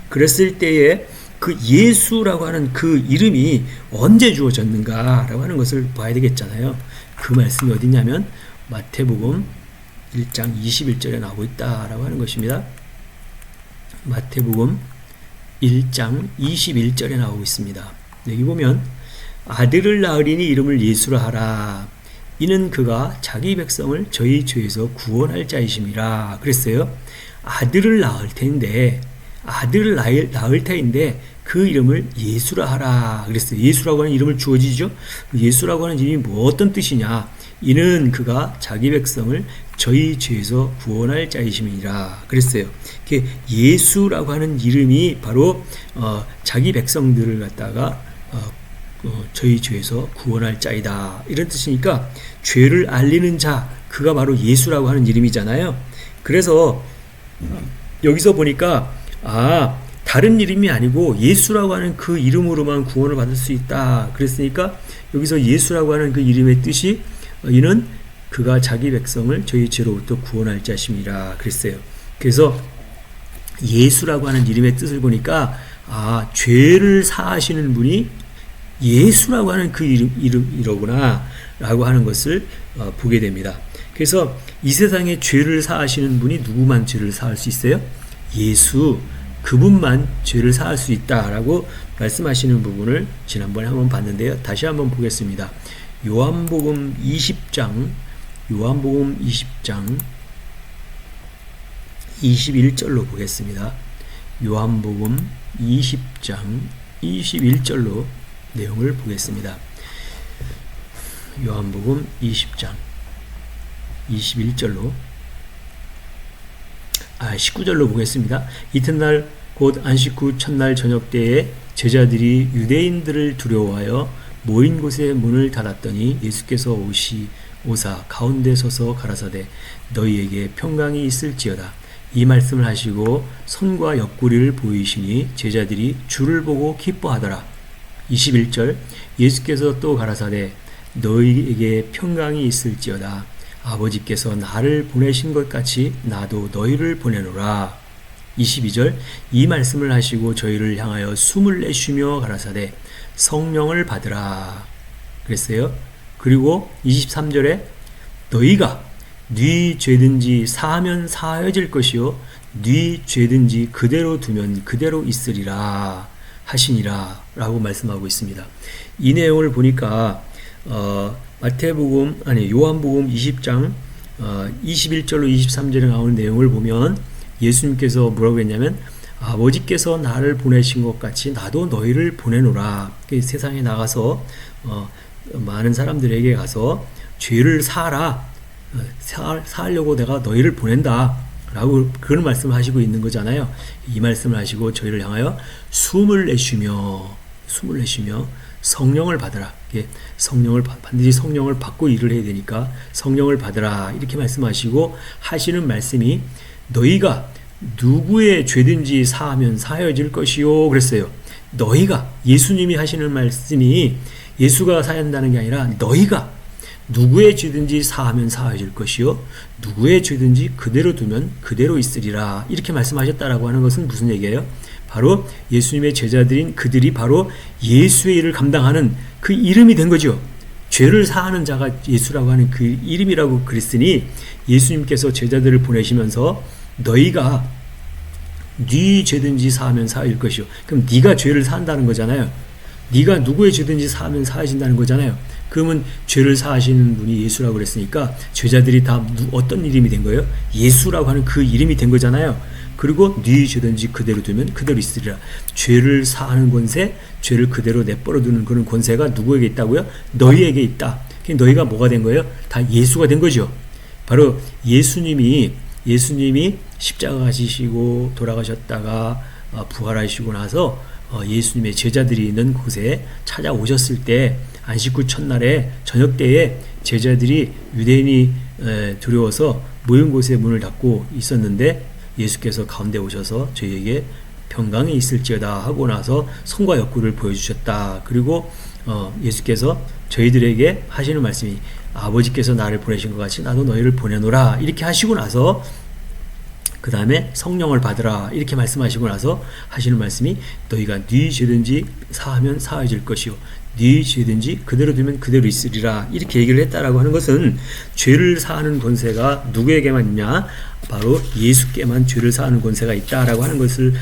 그랬을 때에 그 예수라고 하는 그 이름이 언제 주어졌는가라고 하는 것을 봐야 되겠잖아요. 그 말씀이 어디냐면 마태복음 1장 21절에 나오고 있다라고 하는 것입니다. 마태복음 1장 21절에 나오고 있습니다. 여기 보면 아들을 낳으리니 이름을 예수라 하라. 이는 그가 자기 백성을 저희 죄에서 구원할 자이심이라 그랬어요. 아들을 낳을 텐데 그 이름을 예수라 하라 그랬어요. 예수라고 하는 이름을 주어지죠. 예수라고 하는 이름이 뭐 어떤 뜻이냐? 이는 그가 자기 백성을 저희 죄에서 구원할 자이심이라 그랬어요. 예수라고 하는 이름이 바로 자기 백성들을 갖다가 저희 죄에서 구원할 자이다 이런 뜻이니까 죄를 알리는 자, 그가 바로 예수라고 하는 이름이잖아요. 그래서 여기서 보니까 다른 이름이 아니고 예수라고 하는 그 이름으로만 구원을 받을 수 있다 그랬으니까 여기서 예수라고 하는 그 이름의 뜻이 이는 그가 자기 백성을 저희 죄로부터 구원할 자심이라 그랬어요. 그래서 예수라고 하는 이름의 뜻을 보니까 죄를 사하시는 분이 예수라고 하는 그 이름이로구나 라고 하는 것을 보게 됩니다. 그래서 이 세상에 죄를 사하시는 분이 누구만 죄를 사할 수 있어요? 예수, 그분만 죄를 사할 수 있다라고 말씀하시는 부분을 지난번에 한번 봤는데요. 다시 한번 보겠습니다. 요한복음 20장 21절로 보겠습니다. 요한복음 20장 21절로 내용을 보겠습니다. 요한복음 20장 21절로 19절로 보겠습니다. 이튿날 곧 안식 후 첫날 저녁 때에 제자들이 유대인들을 두려워하여 모인 곳에 문을 닫았더니 예수께서 오사 가운데 서서 가라사대 너희에게 평강이 있을지어다. 이 말씀을 하시고 손과 옆구리를 보이시니 제자들이 주를 보고 기뻐하더라. 21절 예수께서 또 가라사대 너희에게 평강이 있을지어다. 아버지께서 나를 보내신 것 같이 나도 너희를 보내노라. 22절 이 말씀을 하시고 저희를 향하여 숨을 내쉬며 가라사대 성령을 받으라 그랬어요. 그리고 23절에 너희가 네 죄든지 사하면 사하여질 것이요 네 죄든지 그대로 두면 그대로 있으리라 하시니라 라고 말씀하고 있습니다. 이 내용을 보니까 요한복음 20장 21절로 23절에 나오는 내용을 보면 예수님께서 뭐라고 했냐면 아버지께서 나를 보내신 것 같이 나도 너희를 보내노라. 세상에 나가서 많은 사람들에게 가서 죄를 사하려고 내가 너희를 보낸다 라고 그런 말씀을 하시고 있는 거잖아요. 이 말씀을 하시고 저희를 향하여 숨을 내쉬며 성령을 받으라. 반드시 성령을 받고 일을 해야 되니까 성령을 받으라 이렇게 말씀하시고 하시는 말씀이 너희가 누구의 죄든지 사하면 사하여질 것이요 그랬어요. 너희가 예수님이 하시는 말씀이 예수가 사한다는 게 아니라 너희가 누구의 죄든지 사하면 사하여질 것이요 누구의 죄든지 그대로 두면 그대로 있으리라 이렇게 말씀하셨다라고 하는 것은 무슨 얘기예요? 바로 예수님의 제자들인 그들이 바로 예수의 일을 감당하는 그 이름이 된 거죠. 죄를 사하는 자가 예수라고 하는 그 이름이라고 그랬으니 예수님께서 제자들을 보내시면서 너희가 네 죄든지 사하면 사하일 것이요. 그럼 네가 죄를 사한다는 거잖아요. 네가 누구의 죄든지 사하면 사하신다는 거잖아요. 그러면 죄를 사하시는 분이 예수라고 그랬으니까 제자들이 다 어떤 이름이 된 거예요? 예수라고 하는 그 이름이 된 거잖아요. 그리고 네 죄든지 그대로 두면 그대로 있으리라. 죄를 사하는 권세, 죄를 그대로 내버려 두는 그런 권세가 누구에게 있다고요? 너희에게 있다. 너희가 뭐가 된 거예요? 다 예수가 된 거죠. 바로 예수님이 십자가 지시고 돌아가셨다가 부활하시고 나서 예수님의 제자들이 있는 곳에 찾아오셨을 때 안식 후 첫날에 저녁 때에 제자들이 유대인이 두려워서 모인 곳에 문을 닫고 있었는데 예수께서 가운데 오셔서 저희에게 평강이 있을지어다 하고 나서 손과 옆구리를 보여주셨다. 그리고 예수께서 저희들에게 하시는 말씀이 아버지께서 나를 보내신 것 같이 나도 너희를 보내노라 이렇게 하시고 나서 그 다음에 성령을 받으라 이렇게 말씀하시고 나서 하시는 말씀이 너희가 네 죄든지 사하면 사해질 것이요 네 죄든지 그대로 두면 그대로 있으리라 이렇게 얘기를 했다라고 하는 것은 죄를 사하는 권세가 누구에게만 있냐? 바로 예수께만 죄를 사하는 권세가 있다라고 하는 것을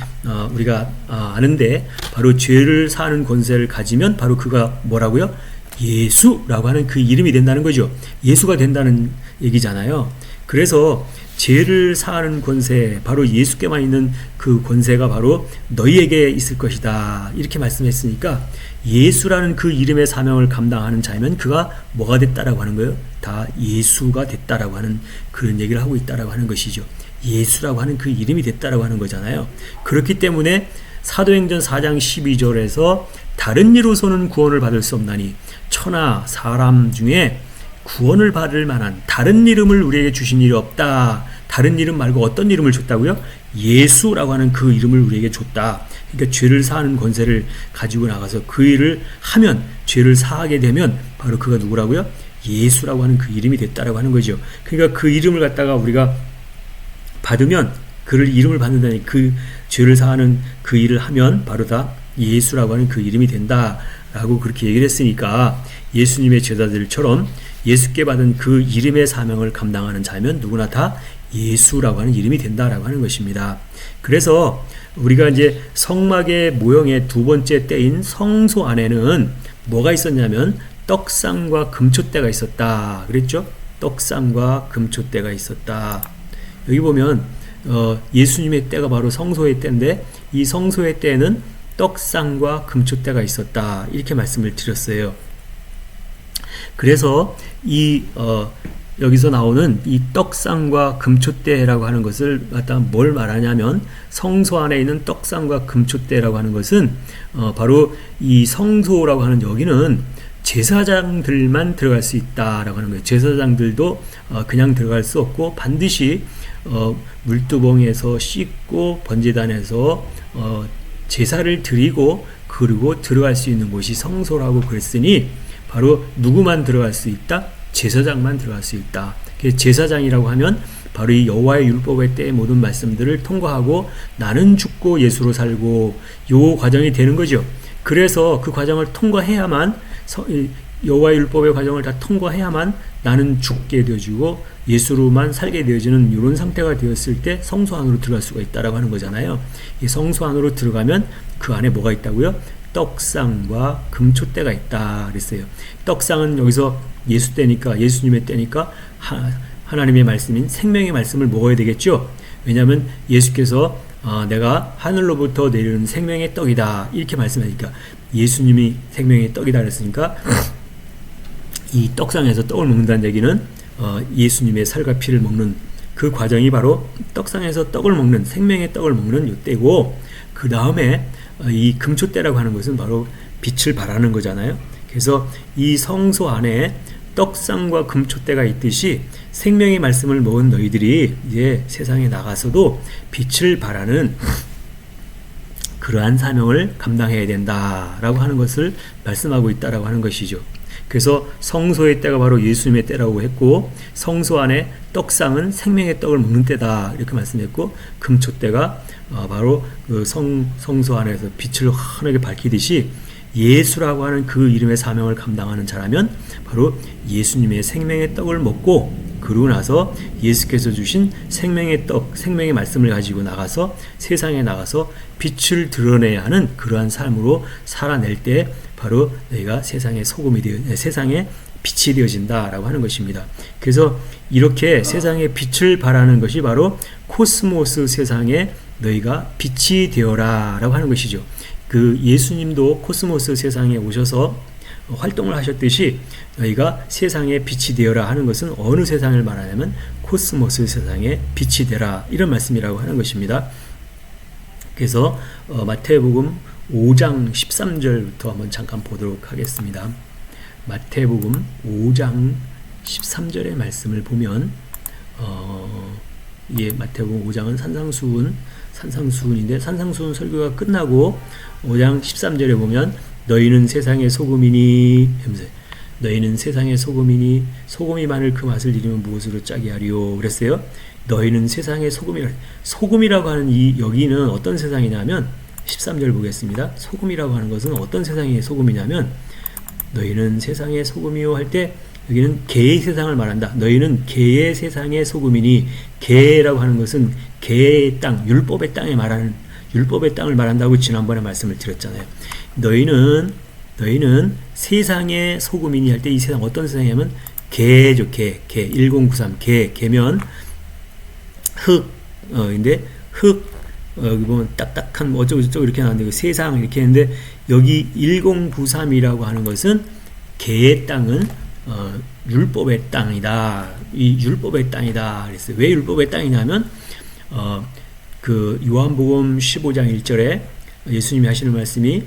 우리가 아는데 바로 죄를 사하는 권세를 가지면 바로 그가 뭐라고요? 예수라고 하는 그 이름이 된다는 거죠. 예수가 된다는 얘기잖아요. 그래서 죄를 사하는 권세, 바로 예수께만 있는 그 권세가 바로 너희에게 있을 것이다 이렇게 말씀했으니까 예수라는 그 이름의 사명을 감당하는 자면 그가 뭐가 됐다라고 하는 거예요? 다 예수가 됐다라고 하는 그런 얘기를 하고 있다라고 하는 것이죠. 예수라고 하는 그 이름이 됐다라고 하는 거잖아요. 그렇기 때문에 사도행전 4장 12절에서 다른 이로서는 구원을 받을 수 없나니 천하 사람 중에 구원을 받을 만한 다른 이름을 우리에게 주신 일이 없다. 다른 이름 말고 어떤 이름을 줬다고요? 예수라고 하는 그 이름을 우리에게 줬다. 그러니까 죄를 사하는 권세를 가지고 나가서 그 일을 하면 죄를 사하게 되면 바로 그가 누구라고요? 예수라고 하는 그 이름이 됐다라고 하는 거죠. 그러니까 그 이름을 갖다가 우리가 받으면 그를 이름을 받는다니 그 죄를 사하는 그 일을 하면 바로 다 예수라고 하는 그 이름이 된다라고 그렇게 얘기를 했으니까 예수님의 제자들처럼 예수께 받은 그 이름의 사명을 감당하는 자면 누구나 다 예수라고 하는 이름이 된다라고 하는 것입니다. 그래서 우리가 이제 성막의 모형의 두 번째 때인 성소 안에는 뭐가 있었냐면 떡상과 금촛대가 있었다. 그랬죠? 떡상과 금촛대가 있었다. 여기 보면 예수님의 때가 바로 성소의 때인데 이 성소의 때에는 떡상과 금촛대가 있었다. 이렇게 말씀을 드렸어요. 그래서 여기서 나오는 이 떡상과 금촛대라고 하는 것을 갖다 뭘 말하냐면 성소 안에 있는 떡상과 금촛대라고 하는 것은 바로 이 성소라고 하는 여기는 제사장들만 들어갈 수 있다라고 하는 거예요. 제사장들도 그냥 들어갈 수 없고 반드시 물두멍에서 씻고 번제단에서 제사를 드리고 그리고 들어갈 수 있는 곳이 성소라고 그랬으니 바로 누구만 들어갈 수 있다? 제사장만 들어갈 수 있다. 제사장이라고 하면 바로 이 여호와의 율법의 때의 모든 말씀들을 통과하고 나는 죽고 예수로 살고 요 과정이 되는 거죠. 그래서 그 과정을 통과해야만 여호와의 율법의 과정을 다 통과해야만 나는 죽게 되어지고 예수로만 살게 되어지는 이런 상태가 되었을 때 성소 안으로 들어갈 수가 있다라고 하는 거잖아요. 이 성소 안으로 들어가면 그 안에 뭐가 있다고요? 떡상과 금촛대가 있다 그랬어요. 떡상은 여기서 예수 때니까 예수님의 때니까 하나님의 말씀인 생명의 말씀을 먹어야 되겠죠. 왜냐하면 예수께서 내가 하늘로부터 내리는 생명의 떡이다 이렇게 말씀하니까 예수님이 생명의 떡이다 그랬으니까 이 떡상에서 떡을 먹는다는 얘기는 예수님의 살과 피를 먹는 그 과정이 바로 떡상에서 떡을 먹는 생명의 떡을 먹는 요 때고 그 다음에 이 금촛대라고 하는 것은 바로 빛을 발하는 거잖아요. 그래서 이 성소 안에 떡상과 금촛대가 있듯이 생명의 말씀을 먹은 너희들이 이제 세상에 나가서도 빛을 발하는 그러한 사명을 감당해야 된다라고 하는 것을 말씀하고 있다라고 하는 것이죠. 그래서 성소의 때가 바로 예수님의 때라고 했고 성소 안에 떡상은 생명의 떡을 먹는 때다 이렇게 말씀했고 금촛대가 바로 그 성소 안에서 빛을 환하게 밝히듯이 예수라고 하는 그 이름의 사명을 감당하는 자라면 바로 예수님의 생명의 떡을 먹고 그러고 나서 예수께서 주신 생명의 떡, 생명의 말씀을 가지고 나가서 세상에 나가서 빛을 드러내야 하는 그러한 삶으로 살아낼 때 바로 너희가 세상의 소금이 세상의 빛이 되어진다라고 하는 것입니다. 그래서 이렇게 세상에 빛을 발하는 것이 바로 코스모스 세상의 너희가 빛이 되어라 라고 하는 것이죠. 그 예수님도 코스모스 세상에 오셔서 활동을 하셨듯이 너희가 세상에 빛이 되어라 하는 것은 어느 세상을 말하냐면 코스모스 세상에 빛이 되라 이런 말씀이라고 하는 것입니다. 그래서 마태복음 5장 13절부터 한번 잠깐 보도록 하겠습니다. 마태복음 5장 13절의 말씀을 보면 마태복음 5장은 산상수훈인데 산상수훈 설교가 끝나고 5장 13절에 보면 너희는 세상의 소금이니 너희는 세상의 소금이니 소금이 만일 그 맛을 잃으면 무엇으로 짜게 하리요 그랬어요. 너희는 세상의 소금이라. 소금이라고 하는 여기는 어떤 세상이냐면 13절 보겠습니다. 소금이라고 하는 것은 어떤 세상의 소금이냐면 너희는 세상의 소금이요 할 때 여기는 개의 세상을 말한다. 너희는 개의 세상의 소금이니 개라고 하는 것은 개의 땅, 율법의 땅에 말하는 율법의 땅을 말한다고 지난번에 말씀을 드렸잖아요. 너희는 세상의 소금이니 할 때 이 세상 어떤 세상이냐면 개죠. 개 1093 개면 근데 여기 보면 딱딱한 어쩌고저쩌고 이렇게 나왔는데 세상 이렇게 했는데 여기 1093이라고 하는 것은 개의 땅은 율법의 땅이다. 이 율법의 땅이다. 그랬어요. 왜 율법의 땅이냐면 그 요한복음 15장 1절에 예수님이 하시는 말씀이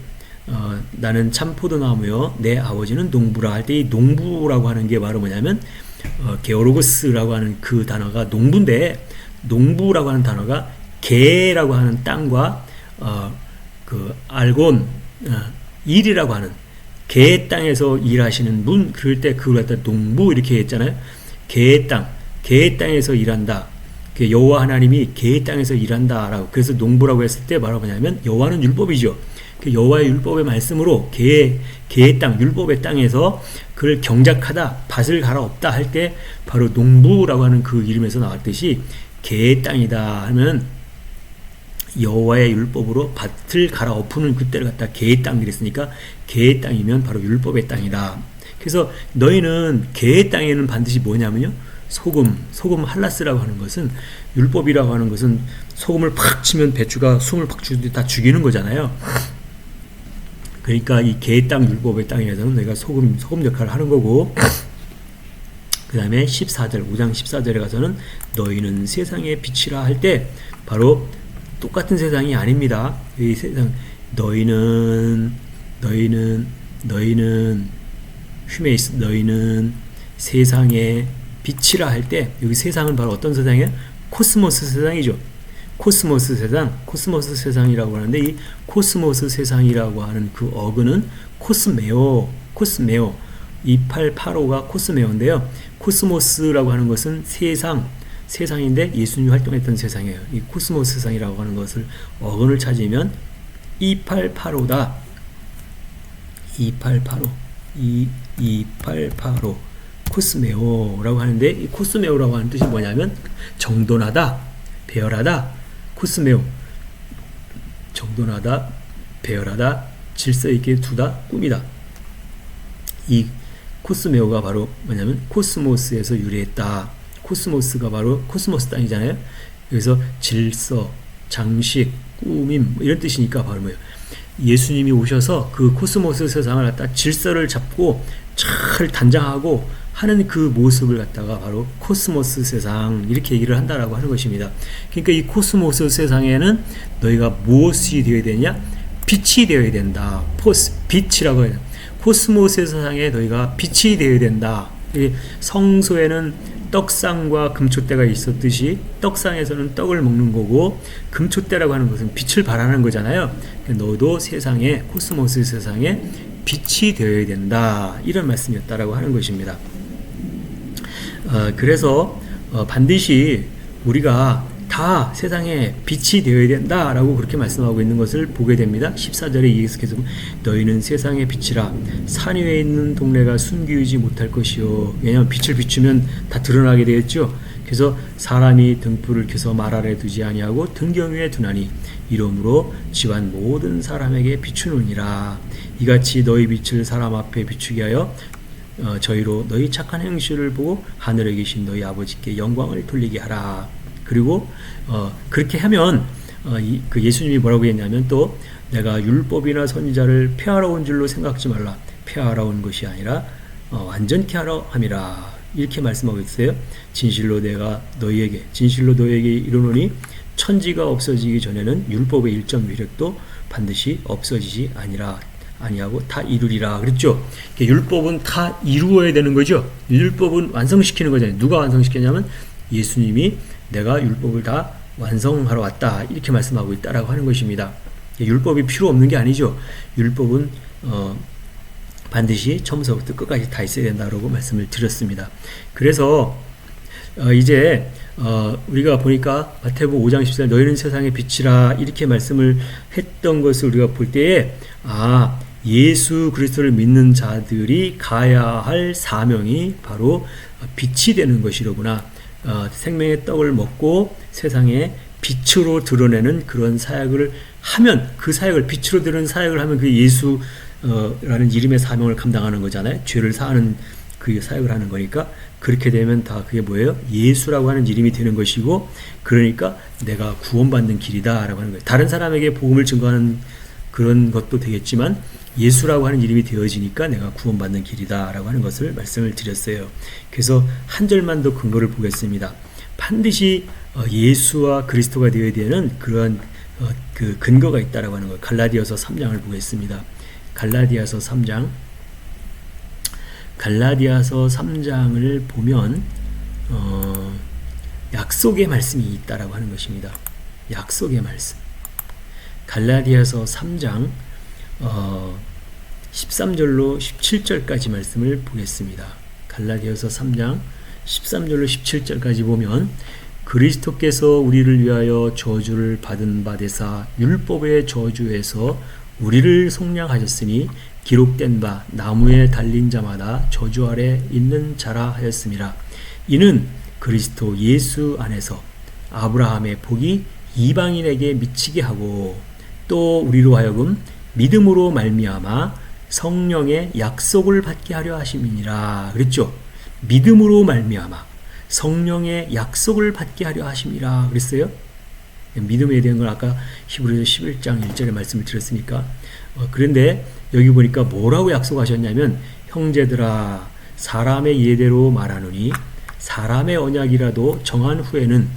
나는 참 포도나무요 내 아버지는 농부라 할 때 이 농부라고 하는 게 바로 뭐냐면 게오로고스라고 하는 그 단어가 농부인데 농부라고 하는 단어가 개라고 하는 땅과 그 알곤 일이라고 하는 개의 땅에서 일하시는 분 그럴 때 그걸 갖다 농부 이렇게 했잖아요. 개의 땅에서 일한다. 여호와 하나님이 개의 땅에서 일한다라고 그래서 농부라고 했을 때 바로 뭐냐면 여호와는 율법이죠. 그 여호와의 율법의 말씀으로 개의 땅 율법의 땅에서 그를 경작하다 밭을 갈아엎다 할 때 바로 농부라고 하는 그 이름에서 나왔듯이 개의 땅이다 하면 여호와의 율법으로 밭을 갈아엎는 그때를 갖다 개의 땅 그랬으니까 개의 땅이면 바로 율법의 땅이다. 그래서 너희는 개의 땅에는 반드시 뭐냐면요 소금 할라스라고 하는 것은 율법이라고 하는 것은 소금을 팍 치면 배추가 숨을 팍 주는데 다 죽이는 거잖아요. 그러니까 이 개의 땅 율법의 땅에서는 내가 소금 역할을 하는 거고 그 다음에 14절 5장 14절에 가서는 너희는 세상의 빛이라 할 때 바로 똑같은 세상이 아닙니다. 이 세상 너희는 세상의 빛이라 할 때 여기 세상은 바로 어떤 세상이에요? 코스모스 세상이죠. 코스모스 세상이라고 하는데 이 코스모스 세상이라고 하는 그 어근은 코스메오 2885가 코스메오인데요. 코스모스라고 하는 것은 세상인데 예수님이 활동했던 세상이에요. 이 코스모스 세상이라고 하는 것을 어근을 찾으면 2885다. 2885 코스메오라고 하는데 이 코스메오라고 하는 뜻이 뭐냐면 정돈하다, 배열하다. 코스메오 정돈하다, 배열하다, 질서 있게 두다, 꾸미다. 이 코스메오가 바로 뭐냐면 코스모스에서 유래했다. 코스모스가 바로 코스모스 땅이잖아요. 그래서 질서, 장식, 꾸밈 이런 뜻이니까 바로 뭐예요? 예수님이 오셔서 그 코스모스 세상을 갖다 질서를 잡고 잘 단장하고 하는 그 모습을 갖다가 바로 코스모스 세상 이렇게 얘기를 한다라고 하는 것입니다. 그러니까 이 코스모스 세상에는 너희가 무엇이 되어야 되냐? 빛이 되어야 된다. 빛이라고 해요. 코스모스 세상에 너희가 빛이 되어야 된다. 성소에는 떡상과 금촛대가 있었듯이 떡상에서는 떡을 먹는 거고 금촛대라고 하는 것은 빛을 발하는 거잖아요. 너도 세상에 코스모스 세상에 빛이 되어야 된다. 이런 말씀이었다라고 하는 것입니다. 그래서 반드시 우리가 다 세상에 빛이 되어야 된다라고 그렇게 말씀하고 있는 것을 보게 됩니다. 14절에 계속해서 너희는 세상의 빛이라 산 위에 있는 동네가 숨기지 못할 것이요. 왜냐하면 빛을 비추면 다 드러나게 되었죠. 그래서 사람이 등불을 켜서 말 아래 두지 아니하고 등경 위에 두나니 이러므로 집안 모든 사람에게 비추느니라. 이같이 너희 빛을 사람 앞에 비추게 하여 저희로 너희 착한 행실을 보고 하늘에 계신 너희 아버지께 영광을 돌리게 하라. 그리고 그렇게 하면 그 예수님이 뭐라고 했냐면 또 내가 율법이나 선지자를 폐하러 온 줄로 생각지 말라. 폐하러 온 것이 아니라 완전케 하러 함이라. 이렇게 말씀하고 있어요. 진실로 너희에게 이르노니 천지가 없어지기 전에는 율법의 일점 위력도 반드시 없어지지 아니하고 다 이루리라 그랬죠. 율법은 다 이루어야 되는 거죠. 율법은 완성시키는 거잖아요. 누가 완성시켰냐면 예수님이 내가 율법을 다 완성하러 왔다 이렇게 말씀하고 있다라고 하는 것입니다. 율법이 필요 없는 게 아니죠. 율법은 반드시 처음부터 끝까지 다 있어야 된다라고 말씀을 드렸습니다. 그래서 이제 우리가 보니까 마태복음 5장 14절 너희는 세상의 빛이라 이렇게 말씀을 했던 것을 우리가 볼 때에 예수 그리스도를 믿는 자들이 가야 할 사명이 바로 빛이 되는 것이로구나. 생명의 떡을 먹고 세상에 빛으로 드러내는 그런 사역을 하면 그 사역을 빛으로 드러내는 사역을 하면 그 예수라는 이름의 사명을 감당하는 거잖아요. 죄를 사하는 그 사역을 하는 거니까 그렇게 되면 다 그게 뭐예요? 예수라고 하는 이름이 되는 것이고 그러니까 내가 구원받는 길이다라고 하는 거예요. 다른 사람에게 복음을 증거하는 그런 것도 되겠지만 예수라고 하는 이름이 되어지니까 내가 구원받는 길이다라고 하는 것을 말씀을 드렸어요. 그래서 한 절만 더 근거를 보겠습니다. 반드시 예수와 그리스도가 되어야 되는 그러한 그 근거가 있다라고 하는 거예요. 갈라디아서 3장을 보겠습니다. 갈라디아서 3장을 보면 약속의 말씀이 있다라고 하는 것입니다. 약속의 말씀. 갈라디아서 3장 13절로 17절까지 말씀을 보겠습니다. 갈라디아서 3장 13절로 17절까지 보면 그리스도께서 우리를 위하여 저주를 받은 바 되사 율법의 저주에서 우리를 속량하셨으니 기록된 바 나무에 달린 자마다 저주 아래 있는 자라 하였음이라. 이는 그리스도 예수 안에서 아브라함의 복이 이방인에게 미치게 하고 또 우리로 하여금 믿음으로 말미암아 성령의 약속을 받게 하려 하심이니라. 그랬죠? 믿음으로 말미암아 성령의 약속을 받게 하려 하심이라 그랬어요. 믿음에 대한 걸 아까 히브리서 11장 1절에 말씀을 드렸으니까 그런데 여기 보니까 뭐라고 약속하셨냐면 형제들아 사람의 예대로 말하노니 사람의 언약이라도 정한 후에는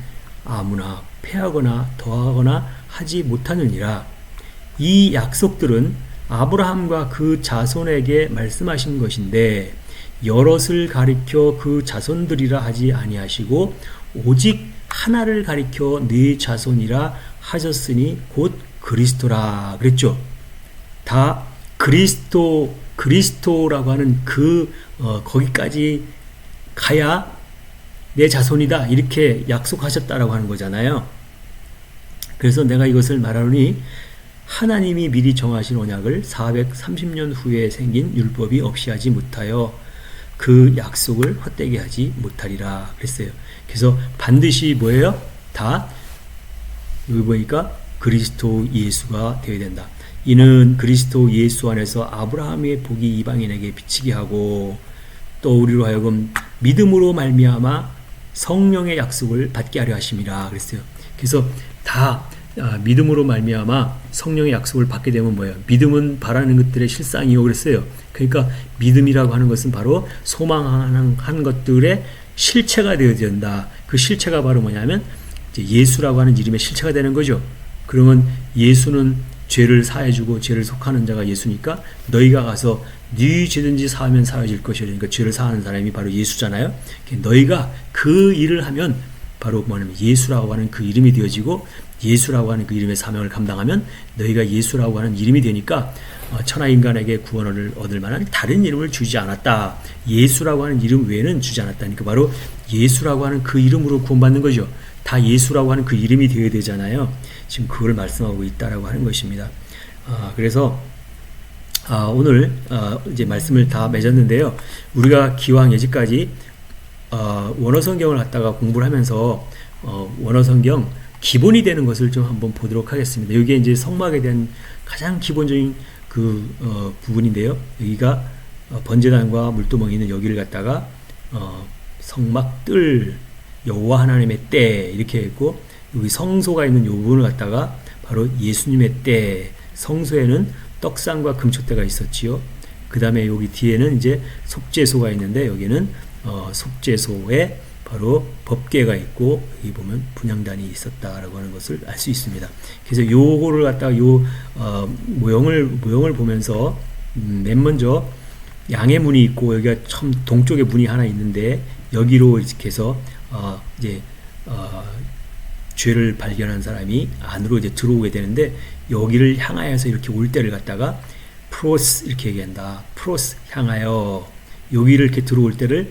아무나 폐하거나 더하거나 하지 못하느니라. 이 약속들은 아브라함과 그 자손에게 말씀하신 것인데 여럿을 가리켜 그 자손들이라 하지 아니하시고 오직 하나를 가리켜 네 자손이라 하셨으니 곧 그리스도라 그랬죠. 다 그리스도라고 하는 거기까지 가야 내 자손이다 이렇게 약속하셨다라고 하는 거잖아요. 그래서 내가 이것을 말하노니 하나님이 미리 정하신 언약을 430년 후에 생긴 율법이 없이 하지 못하여 그 약속을 헛되게 하지 못하리라 그랬어요. 그래서 반드시 뭐예요? 다 여기 보니까 그리스도 예수가 되어야 된다. 이는 그리스도 예수 안에서 아브라함의 복이 이방인에게 비치게 하고 또 우리로 하여금 믿음으로 말미암아 성령의 약속을 받게 하려 하심이라 그랬어요. 그래서 다 믿음으로 말미암아 성령의 약속을 받게 되면 뭐예요? 믿음은 바라는 것들의 실상이요 그랬어요. 그러니까 믿음이라고 하는 것은 바로 소망하는 것들의 실체가 되어야 된다. 그 실체가 바로 뭐냐면 이제 예수라고 하는 이름의 실체가 되는 거죠. 그러면 예수는 죄를 사해주고 죄를 속하는 자가 예수니까 너희가 가서 네 죄든지 사하면 사해질 것이라. 그러니까 죄를 사하는 사람이 바로 예수잖아요. 너희가 그 일을 하면 바로 뭐냐면 예수라고 하는 그 이름이 되어지고 예수라고 하는 그 이름의 사명을 감당하면 너희가 예수라고 하는 이름이 되니까 천하 인간에게 구원을 얻을 만한 다른 이름을 주지 않았다. 예수라고 하는 이름 외에는 주지 않았다니까 바로 예수라고 하는 그 이름으로 구원받는 거죠. 다 예수라고 하는 그 이름이 되어야 되잖아요. 지금 그걸 말씀하고 있다라고 하는 것입니다. 그래서 오늘 이제 말씀을 다 맺었는데요. 우리가 기왕 여기까지 원어 성경을 갖다가 공부를 하면서 원어 성경 기본이 되는 것을 좀 한번 보도록 하겠습니다. 여기에 이제 성막에 대한 가장 기본적인 그 부분인데요. 여기가 번제단과 물두멍이 있는 여기를 갖다가 성막 뜰 여호와 하나님의 때 이렇게 했고 여기 성소가 있는 요 부분을 갖다가 바로 예수님의 때 성소에는 떡상과 금초대가 있었지요. 그 다음에 여기 뒤에는 이제 속죄소가 있는데 여기는 속죄소에 바로 법궤가 있고 여기 보면 분향단이 있었다라고 하는 것을 알 수 있습니다. 그래서 요거를 갖다가 요 모형을 보면서 맨 먼저 양의 문이 있고 여기가 참 동쪽에 문이 하나 있는데 여기로 이렇게 해서 이제 죄를 발견한 사람이 안으로 이제 들어오게 되는데 여기를 향하여서 이렇게 올 때를 갖다가 프로스 이렇게 얘기한다. 프로스 향하여 여기를 이렇게 들어올 때를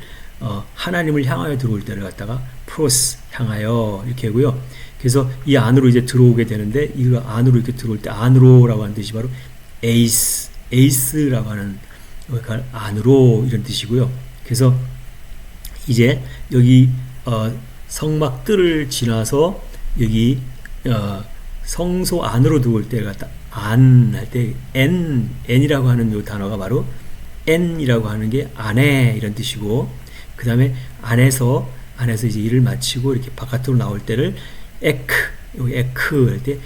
하나님을 향하여 들어올 때를 갖다가 프로스 향하여 이렇게 하고요. 그래서 이 안으로 이제 들어오게 되는데 이 안으로 이렇게 들어올 때 안으로라고 하는 뜻이 바로 에이스라고 하는 안으로 이런 뜻이고요. 그래서 이제 여기 성막 뜰을 지나서 여기 성소 안으로 들어올 때 갖다 안 할 때 n이라고 하는 요 단어가 바로 n이라고 하는 게 안에 이런 뜻이고 그 다음에 안에서 이제 일을 마치고 이렇게 바깥으로 나올 때를 여기 에크 할 때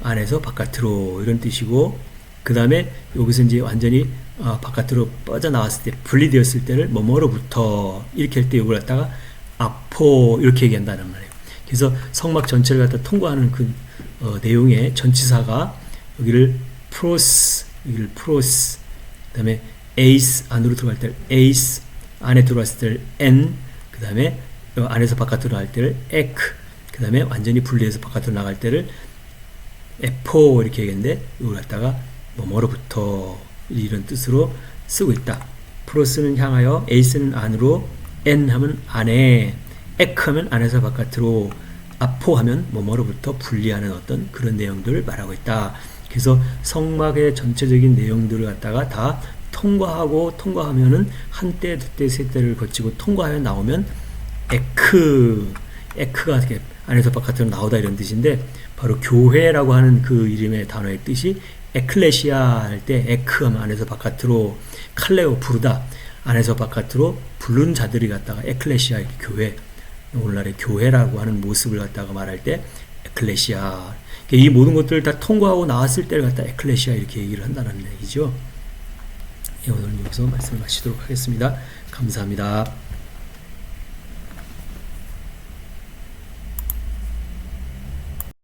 안에서 바깥으로 이런 뜻이고 그 다음에 여기서 이제 완전히 바깥으로 뻗어나왔을 때 분리되었을 때를 뭐뭐로부터 이렇게 할 때 이걸 갖다가 아포 이렇게 얘기한다는 말이에요. 그래서 성막 전체를 갖다 통과하는 그 내용의 전치사가 여기를 프로스 그 다음에 에이스 안으로 들어갈 때를 에이스 안에 들어왔을 때를 n 그 다음에 안에서 바깥으로 나갈 때를 에크 그 다음에 완전히 분리해서 바깥으로 나갈 때를 에포 이렇게 얘기했는데 이걸 갖다가 뭐뭐로부터 이런 뜻으로 쓰고 있다. 프로스는 향하여 에이스는 안으로 n 하면 안에 에크 하면 안에서 바깥으로 아포 하면 뭐뭐로부터 분리하는 어떤 그런 내용들을 말하고 있다. 그래서 성막의 전체적인 내용들을 갖다가 다 통과하면은 한 때, 두 때, 세 때를 거치고 통과하여 나오면 에크가 이렇게 안에서 바깥으로 나오다 이런 뜻인데 바로 교회라고 하는 그 이름의 단어의 뜻이 에클레시아 할 때 에크 하면 안에서 바깥으로 칼레오 부르다 안에서 바깥으로 부른 자들이 갖다가 에클레시아 교회 오늘날의 교회라고 하는 모습을 갖다가 말할 때 에클레시아 이 모든 것들을 다 통과하고 나왔을 때를 갖다 에클레시아 이렇게 얘기를 한다는 얘기죠. 오늘은 여기서 말씀을 마치도록 하겠습니다. 감사합니다.